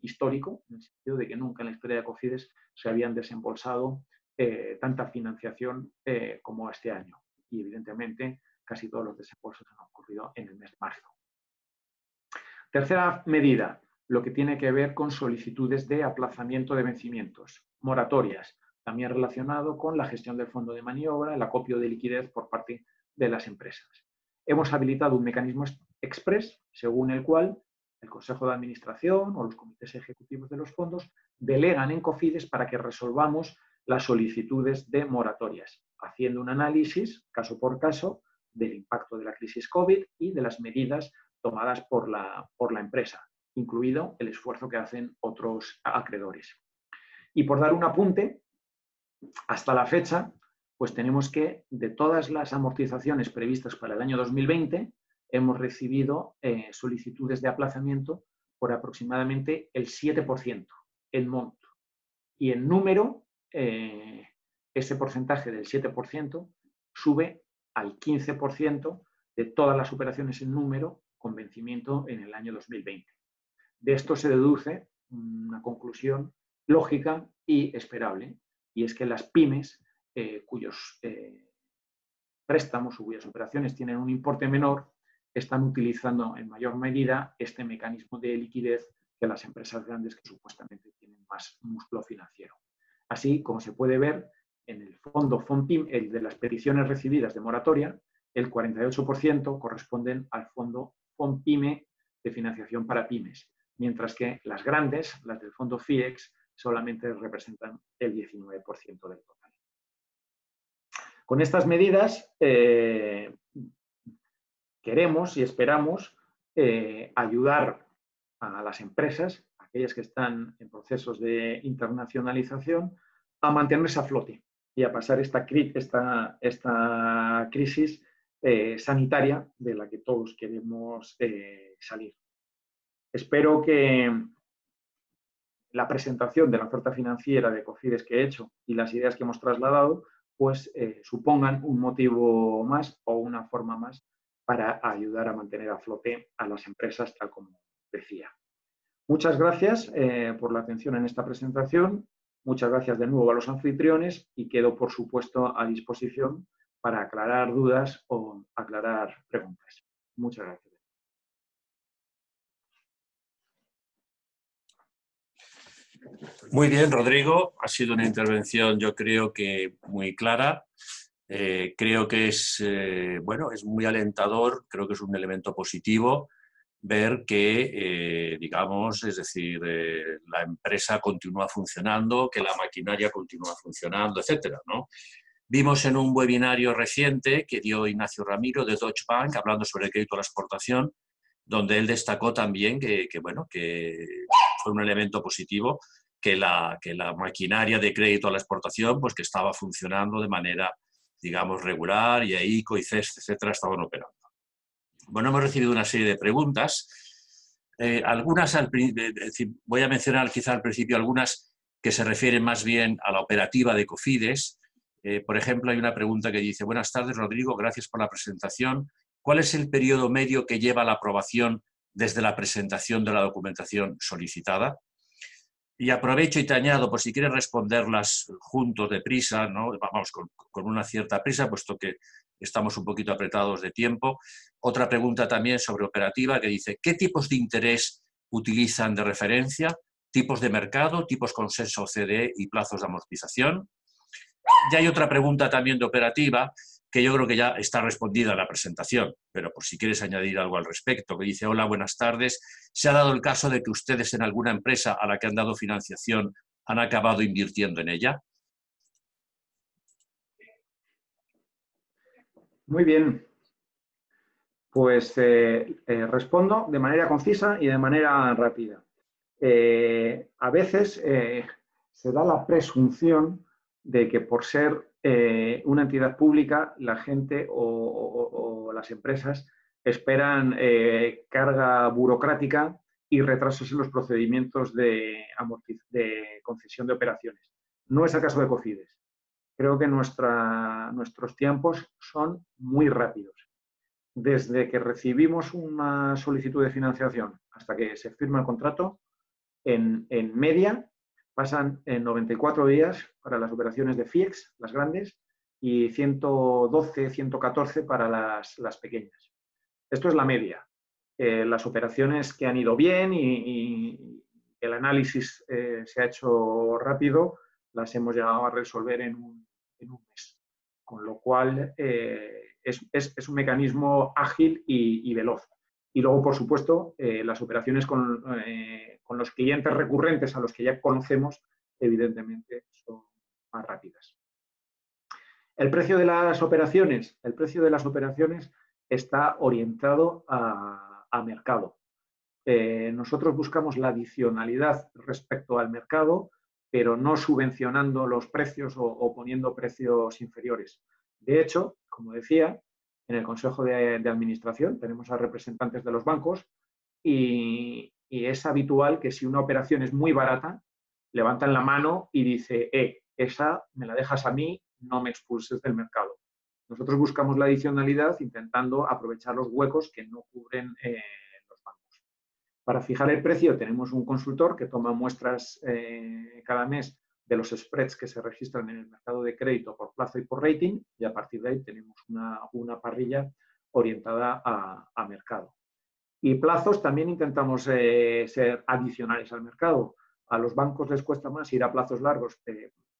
histórico, en el sentido de que nunca en la historia de Cofidis se habían desembolsado tanta financiación como este año. Y evidentemente casi todos los desembolsos han ocurrido en el mes de marzo. Tercera medida, lo que tiene que ver con solicitudes de aplazamiento de vencimientos, moratorias, también relacionado con la gestión del fondo de maniobra, el acopio de liquidez por parte de las empresas. Hemos habilitado un mecanismo express según el cual el Consejo de Administración o los comités ejecutivos de los fondos delegan en Cofidis para que resolvamos las solicitudes de moratorias, haciendo un análisis caso por caso del impacto de la crisis COVID y de las medidas tomadas por la empresa, incluido el esfuerzo que hacen otros acreedores. Y por dar un apunte, hasta la fecha, pues tenemos que de todas las amortizaciones previstas para el año 2020, hemos recibido solicitudes de aplazamiento por aproximadamente el 7% en monto. Y en número, ese porcentaje del 7% sube al 15% de todas las operaciones en número con vencimiento en el año 2020. De esto se deduce una conclusión lógica y esperable, y es que las pymes cuyos préstamos o cuyas operaciones tienen un importe menor están utilizando en mayor medida este mecanismo de liquidez que las empresas grandes que supuestamente tienen más músculo financiero. Así, como se puede ver, en el fondo FONPYME, el de las peticiones recibidas de moratoria, el 48% corresponden al fondo FONPYME de financiación para pymes, mientras que las grandes, las del fondo FIEX, solamente representan el 19% del total. Con estas medidas queremos y esperamos ayudar a las empresas, aquellas que están en procesos de internacionalización, a mantenerse a flote y a pasar esta crisis sanitaria de la que todos queremos salir. Espero que la presentación de la oferta financiera de Cofidis que he hecho y las ideas que hemos trasladado pues supongan un motivo más o una forma más para ayudar a mantener a flote a las empresas, tal como decía. Muchas gracias por la atención en esta presentación. Muchas gracias de nuevo a los anfitriones y quedo, por supuesto, a disposición para aclarar dudas o aclarar preguntas. Muchas gracias.
Muy bien, Rodrigo. Ha sido una intervención, yo creo que muy clara. Creo que es, bueno, es muy alentador, creo que es un elemento positivo ver que, digamos, es decir, la empresa continúa funcionando, que la maquinaria continúa funcionando, etcétera, ¿no? Vimos en un webinario reciente que dio Ignacio Ramiro de Deutsche Bank, hablando sobre el crédito a la exportación, donde él destacó también que bueno, que fue un elemento positivo, que la maquinaria de crédito a la exportación, pues que estaba funcionando de manera, digamos, regular, y AICO y CES, etcétera, estaban operando. Bueno, hemos recibido una serie de preguntas. Algunas, voy a mencionar quizá al principio algunas que se refieren más bien a la operativa de Cofidis. Por ejemplo, hay una pregunta que dice: buenas tardes, Rodrigo, gracias por la presentación. ¿Cuál es el periodo medio que lleva la aprobación desde la presentación de la documentación solicitada? Y aprovecho y te añado, por si quieres responderlas juntos deprisa, ¿no? Vamos, con una cierta prisa, puesto que estamos un poquito apretados de tiempo. Otra pregunta también sobre operativa que dice: ¿qué tipos de interés utilizan de referencia? ¿Tipos de mercado, tipos consenso OCDE y plazos de amortización? Y hay otra pregunta también de operativa que yo creo que ya está respondida la presentación, pero por si quieres añadir algo al respecto, que dice: hola, buenas tardes. ¿Se ha dado el caso de que ustedes en alguna empresa a la que han dado financiación han acabado invirtiendo en ella?
Muy bien. Pues respondo de manera concisa y de manera rápida. A veces se da la presunción de que por ser una entidad pública, la gente o las empresas esperan carga burocrática y retrasos en los procedimientos de concesión de operaciones. No es el caso de Cofides. Creo que nuestros tiempos son muy rápidos. Desde que recibimos una solicitud de financiación hasta que se firma el contrato, en media pasan 94 días para las operaciones de FIEX, las grandes, y 112, 114 para las pequeñas. Esto es la media. Las operaciones que han ido bien y el análisis se ha hecho rápido, las hemos llegado a resolver en un mes. Con lo cual, es un mecanismo ágil y veloz. Y luego, por supuesto, las operaciones con los clientes recurrentes a los que ya conocemos, evidentemente, son más rápidas. El precio de las operaciones está orientado a mercado. Nosotros buscamos la adicionalidad respecto al mercado, pero no subvencionando los precios o poniendo precios inferiores. De hecho, como decía, en el Consejo de Administración tenemos a representantes de los bancos y es habitual que si una operación es muy barata, levantan la mano y dice, esa me la dejas a mí, no me expulses del mercado. Nosotros buscamos la adicionalidad intentando aprovechar los huecos que no cubren los bancos. Para fijar el precio tenemos un consultor que toma muestras cada mes de los spreads que se registran en el mercado de crédito por plazo y por rating, y a partir de ahí tenemos una parrilla orientada a mercado. Y plazos también intentamos ser adicionales al mercado. A los bancos les cuesta más ir a plazos largos,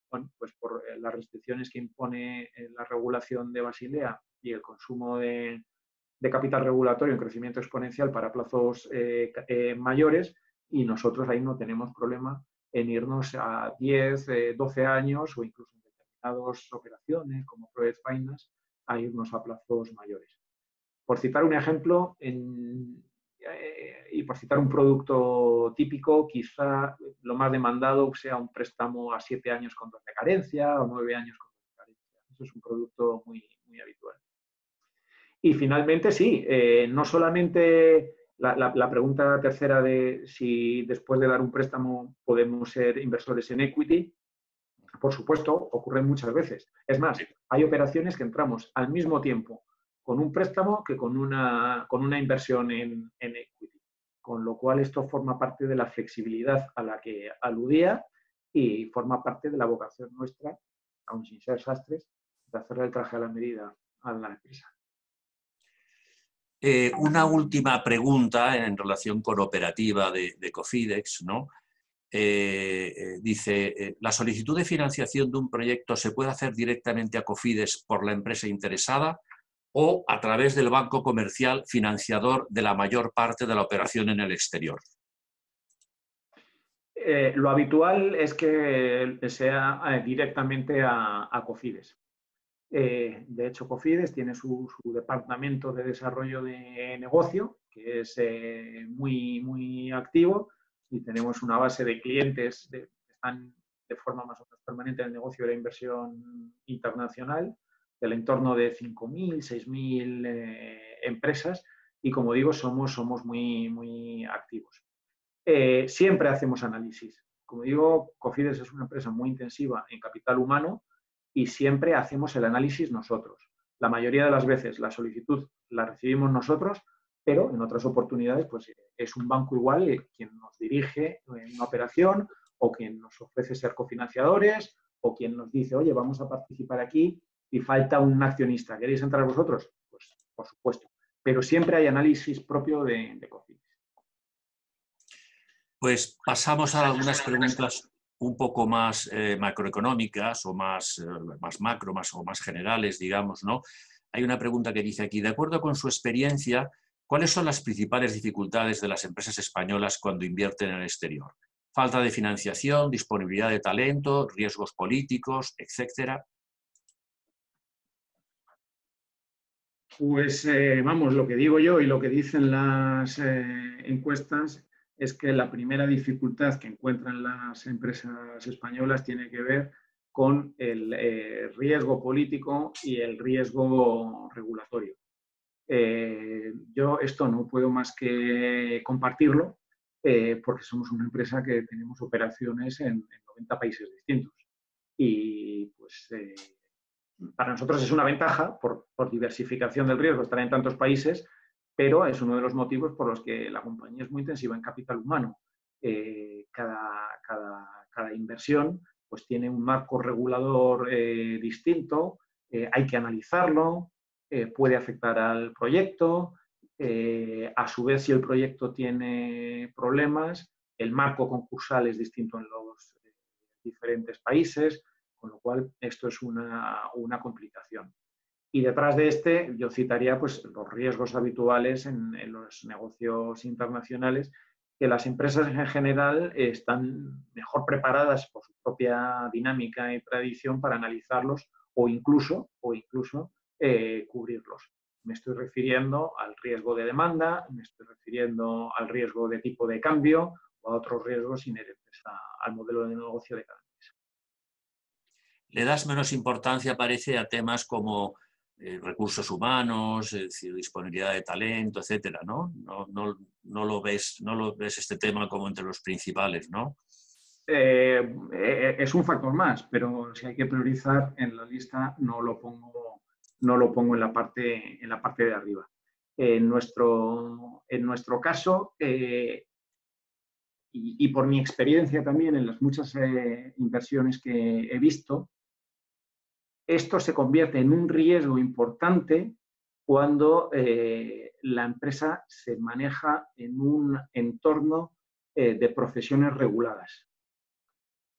bueno, pues por las restricciones que impone la regulación de Basilea y el consumo de capital regulatorio en crecimiento exponencial para plazos mayores, y nosotros ahí no tenemos problema en irnos a 10, 12 años o incluso en determinadas operaciones como Project Finance a irnos a plazos mayores. Por citar un ejemplo, y por citar un producto típico, quizá lo más demandado sea un préstamo a 7 años con doble carencia o 9 años con doble carencia. Eso es un producto muy, muy habitual. Y finalmente, sí, no solamente la pregunta tercera de si después de dar un préstamo podemos ser inversores en equity, por supuesto, ocurre muchas veces. Es más, hay operaciones que entramos al mismo tiempo con un préstamo que con una inversión en equity. Con lo cual, esto forma parte de la flexibilidad a la que aludía y forma parte de la vocación nuestra, aun sin ser sastres, de hacerle el traje a la medida a la empresa.
Una última pregunta en relación con operativa de Cofidex, ¿no? Dice, ¿la solicitud de financiación de un proyecto se puede hacer directamente a Cofides por la empresa interesada o a través del banco comercial financiador de la mayor parte de la operación en el exterior?
Lo habitual es que sea directamente a Cofides. De hecho, Cofides tiene su departamento de desarrollo de negocio, que es muy, muy activo, y tenemos una base de clientes que están de forma más o menos permanente en el negocio de la inversión internacional, del entorno de 5.000, 6.000 empresas, y como digo, somos muy, muy activos. Siempre hacemos análisis. Como digo, Cofides es una empresa muy intensiva en capital humano y siempre hacemos el análisis nosotros. La mayoría de las veces la solicitud la recibimos nosotros, pero en otras oportunidades pues, es un banco igual quien nos dirige en una operación o quien nos ofrece ser cofinanciadores o quien nos dice, oye, vamos a participar aquí y falta un accionista. ¿Queréis entrar vosotros? Pues por supuesto. Pero siempre hay análisis propio de Cofides.
Pues pasamos a algunas preguntas un poco más macroeconómicas o más macro o más generales, digamos, ¿no? Hay una pregunta que dice aquí, de acuerdo con su experiencia, ¿cuáles son las principales dificultades de las empresas españolas cuando invierten en el exterior? Falta de financiación, disponibilidad de talento, riesgos políticos, etcétera.
Pues vamos, lo que digo yo y lo que dicen las encuestas es que la primera dificultad que encuentran las empresas españolas tiene que ver con el riesgo político y el riesgo regulatorio. Yo esto no puedo más que compartirlo porque somos una empresa que tenemos operaciones en 90 países distintos. Y pues para nosotros es una ventaja por diversificación del riesgo estar en tantos países, pero es uno de los motivos por los que la compañía es muy intensiva en capital humano. Cada inversión pues tiene un marco regulador distinto, hay que analizarlo, puede afectar al proyecto, a su vez si el proyecto tiene problemas, el marco concursal es distinto en los diferentes países, con lo cual esto es una complicación. Y detrás de este yo citaría pues, los riesgos habituales en los negocios internacionales, que las empresas en general están mejor preparadas por su propia dinámica y tradición para analizarlos o incluso cubrirlos. Me estoy refiriendo al riesgo de demanda, me estoy refiriendo al riesgo de tipo de cambio o a otros riesgos inherentes al modelo de negocio de cada empresa.
Le das menos importancia, parece, a temas como recursos humanos, es decir, disponibilidad de talento, etcétera, ¿no? No lo ves este tema como entre los principales, ¿no?
Es un factor más, pero si hay que priorizar en la lista no lo pongo en la parte de arriba. En nuestro caso, y por mi experiencia también en las muchas inversiones que he visto, esto se convierte en un riesgo importante cuando la empresa se maneja en un entorno de profesiones reguladas.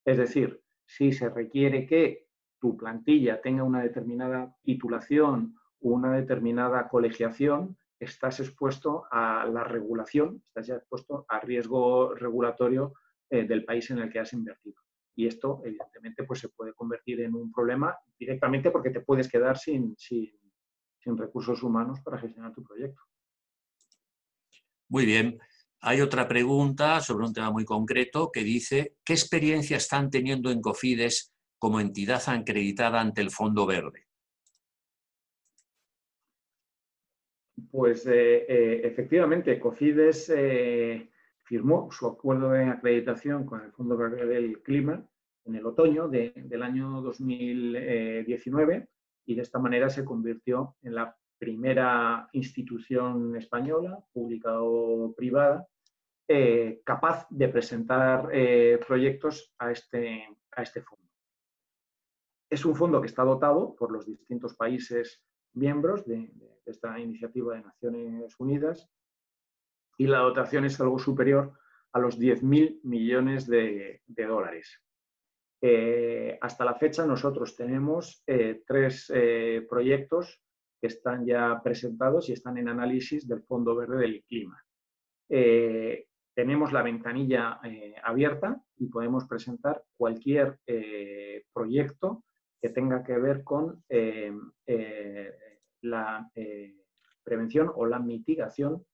Es decir, si se requiere que tu plantilla tenga una determinada titulación o una determinada colegiación, estás expuesto a la regulación, estás ya expuesto a riesgo regulatorio del país en el que has invertido. Y esto, evidentemente, pues se puede convertir en un problema directamente porque te puedes quedar sin recursos humanos para gestionar tu proyecto.
Muy bien. Hay otra pregunta sobre un tema muy concreto que dice, ¿qué experiencia están teniendo en Cofides como entidad acreditada ante el Fondo Verde?
Pues efectivamente, Cofides firmó su acuerdo de acreditación con el Fondo Verde del Clima en el otoño del año 2019 y de esta manera se convirtió en la primera institución española, pública o privada, capaz de presentar proyectos a este fondo. Es un fondo que está dotado por los distintos países miembros de esta iniciativa de Naciones Unidas y la dotación es algo superior a los 10.000 millones de dólares. Hasta la fecha nosotros tenemos 3 proyectos que están ya presentados y están en análisis del Fondo Verde del Clima. Tenemos la ventanilla abierta y podemos presentar cualquier proyecto que tenga que ver con la prevención o la mitigación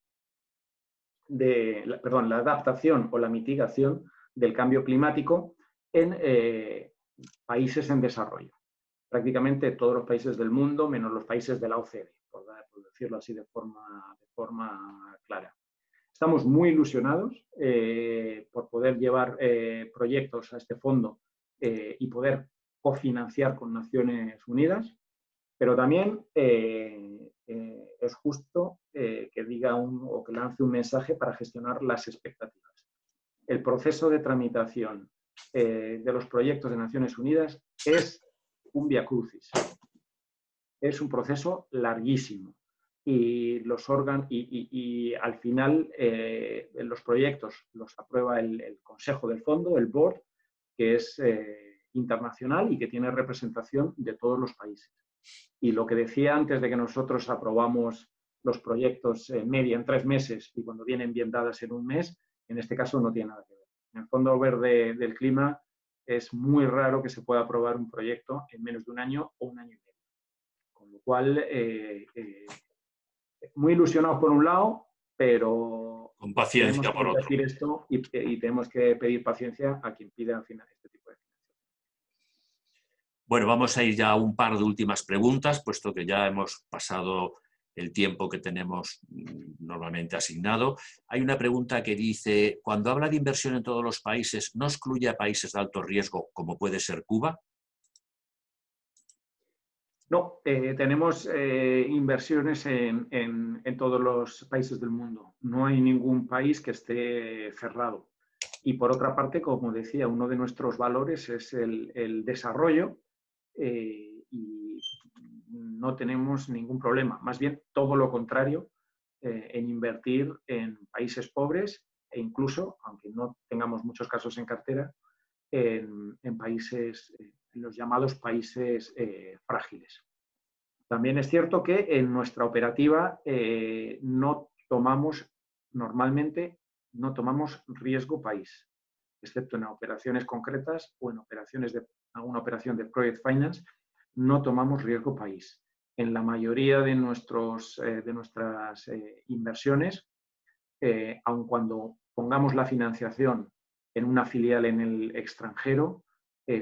la adaptación o la mitigación del cambio climático en países en desarrollo. Prácticamente todos los países del mundo, menos los países de la OCDE, por decirlo así de forma clara. Estamos muy ilusionados por poder llevar proyectos a este fondo y poder cofinanciar con Naciones Unidas, pero también es justo que diga o que lance un mensaje para gestionar las expectativas. El proceso de tramitación de los proyectos de Naciones Unidas es un viacrucis. Es un proceso larguísimo y los órganos y al final los proyectos los aprueba el Consejo del Fondo, el Board, que es internacional y que tiene representación de todos los países. Y lo que decía antes de que nosotros aprobamos los proyectos en media en 3 meses y cuando vienen bien dadas en 1 mes, en este caso no tiene nada que ver. En el Fondo Verde del Clima es muy raro que se pueda aprobar un proyecto en menos de 1 año o 1 año y medio. Con lo cual, muy ilusionados por un lado, pero
con paciencia por otro.
Decir esto y tenemos que pedir paciencia a quien pida este tipo de financiación.
Bueno, vamos a ir ya a un par de últimas preguntas, puesto que ya hemos pasado el tiempo que tenemos normalmente asignado. Hay una pregunta que dice, cuando habla de inversión en todos los países, ¿no excluye a países de alto riesgo como puede ser Cuba?
No, tenemos inversiones en todos los países del mundo. No hay ningún país que esté cerrado. Y por otra parte, como decía, uno de nuestros valores es el desarrollo y no tenemos ningún problema. Más bien, todo lo contrario, en invertir en países pobres e incluso, aunque no tengamos muchos casos en cartera, en países, en los llamados países frágiles. También es cierto que en nuestra operativa normalmente no tomamos riesgo país, excepto en operaciones concretas o en alguna operación de Project Finance, no tomamos riesgo país. En la mayoría de nuestras inversiones, aun cuando pongamos la financiación en una filial en el extranjero,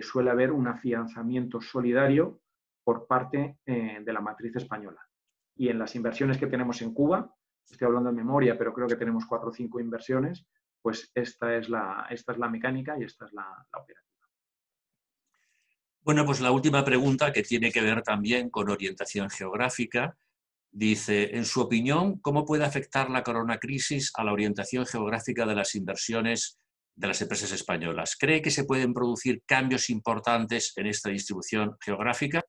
suele haber un afianzamiento solidario por parte de la matriz española. Y en las inversiones que tenemos en Cuba, estoy hablando de memoria, pero creo que tenemos 4 o 5 inversiones, pues esta es la mecánica y esta es la operativa.
Bueno, pues la última pregunta, que tiene que ver también con orientación geográfica, dice, en su opinión, ¿cómo puede afectar la coronacrisis a la orientación geográfica de las inversiones de las empresas españolas? ¿Cree que se pueden producir cambios importantes en esta distribución geográfica?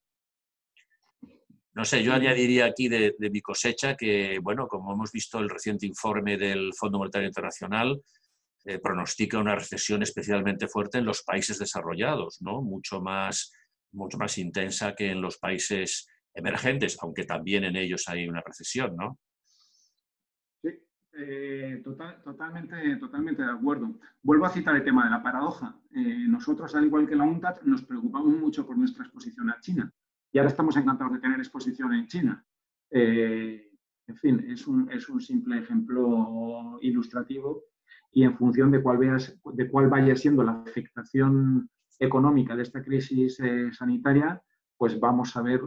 No sé, yo añadiría aquí de mi cosecha que, bueno, como hemos visto el reciente informe del Fondo Monetario Internacional, pronostica una recesión especialmente fuerte en los países desarrollados, ¿no? Mucho más intensa que en los países emergentes, aunque también en ellos hay una recesión, ¿no?
Sí, totalmente de acuerdo. Vuelvo a citar el tema de la paradoja. Nosotros, al igual que la UNCTAD, nos preocupamos mucho por nuestra exposición a China. Y ahora estamos encantados de tener exposición en China. En fin, es un simple ejemplo ilustrativo y en función de cuál vaya siendo la afectación económica de esta crisis sanitaria, pues vamos a ver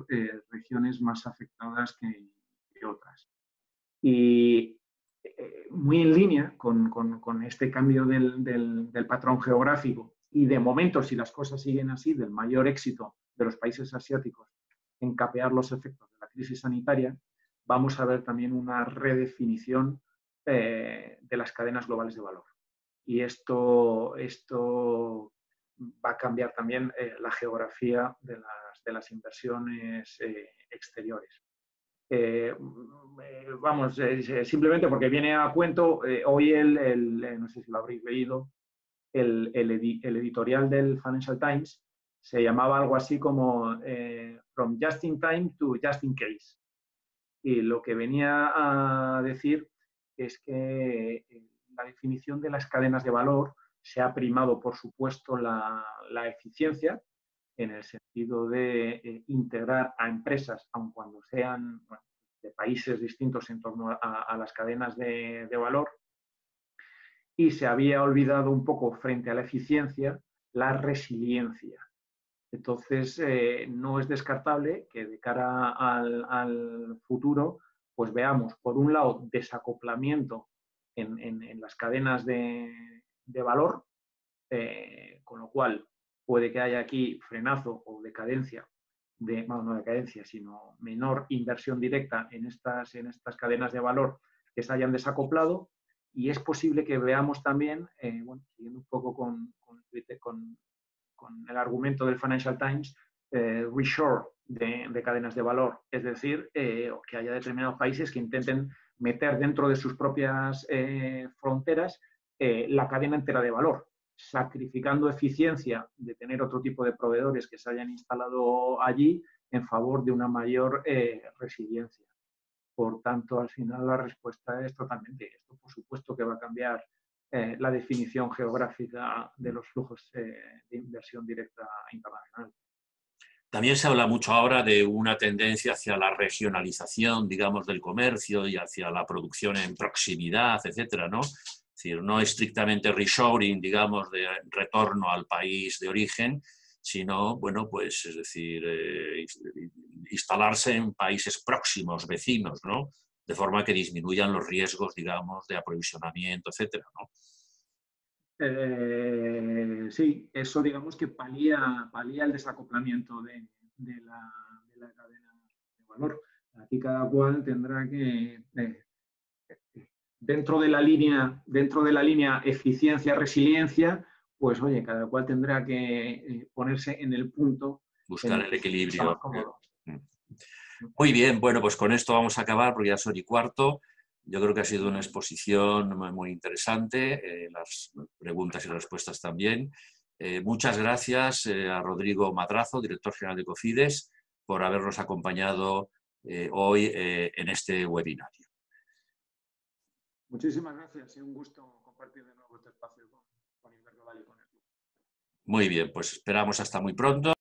regiones más afectadas que otras. Y muy en línea con este cambio del patrón geográfico y de momento, si las cosas siguen así, del mayor éxito de los países asiáticos en capear los efectos de la crisis sanitaria, vamos a ver también una redefinición de las cadenas globales de valor. Y esto va a cambiar también la geografía de las inversiones exteriores. Simplemente porque viene a cuento, hoy no sé si lo habréis leído, el editorial del Financial Times se llamaba algo así como From Just in Time to Just in Case. Y lo que venía a decir es que la definición de las cadenas de valor se ha primado, por supuesto, la eficiencia, en el sentido de integrar a empresas, aun cuando sean de países distintos en torno a las cadenas de valor, y se había olvidado un poco frente a la eficiencia la resiliencia. Entonces, no es descartable que de cara al futuro, pues veamos, por un lado, desacoplamiento en las cadenas de valor, con lo cual puede que haya aquí frenazo o decadencia, no decadencia, sino menor inversión directa en estas cadenas de valor que se hayan desacoplado, y es posible que veamos también, siguiendo un poco con el argumento del Financial Times, reshore de cadenas de valor, es decir, que haya determinados países que intenten meter dentro de sus propias fronteras la cadena entera de valor, sacrificando eficiencia de tener otro tipo de proveedores que se hayan instalado allí en favor de una mayor resiliencia. Por tanto, al final la respuesta es totalmente esto. Por supuesto que va a cambiar la definición geográfica de los flujos de inversión directa internacional.
También se habla mucho ahora de una tendencia hacia la regionalización, digamos, del comercio y hacia la producción en proximidad, etcétera, ¿no? Es decir, no estrictamente reshoring, digamos, de retorno al país de origen, sino, bueno, pues, es decir, instalarse en países próximos, vecinos, ¿no? De forma que disminuyan los riesgos, digamos, de aprovisionamiento, etcétera, ¿no?
Sí, eso digamos que palía el desacoplamiento de la cadena de valor. Aquí cada cual tendrá que, dentro de la línea eficiencia-resiliencia, pues oye, cada cual tendrá que ponerse en el punto.
Buscar el equilibrio.
Mm.
Muy bien, bueno, pues con esto vamos a acabar porque ya son y cuarto. Yo creo que ha sido una exposición muy interesante, las preguntas y respuestas también. Muchas gracias a Rodrigo Madrazo, director general de Cofides, por habernos acompañado hoy en este webinario.
Muchísimas gracias y un gusto compartir de nuevo este espacio con Iberdrola y con el club.
Muy bien, pues esperamos hasta muy pronto.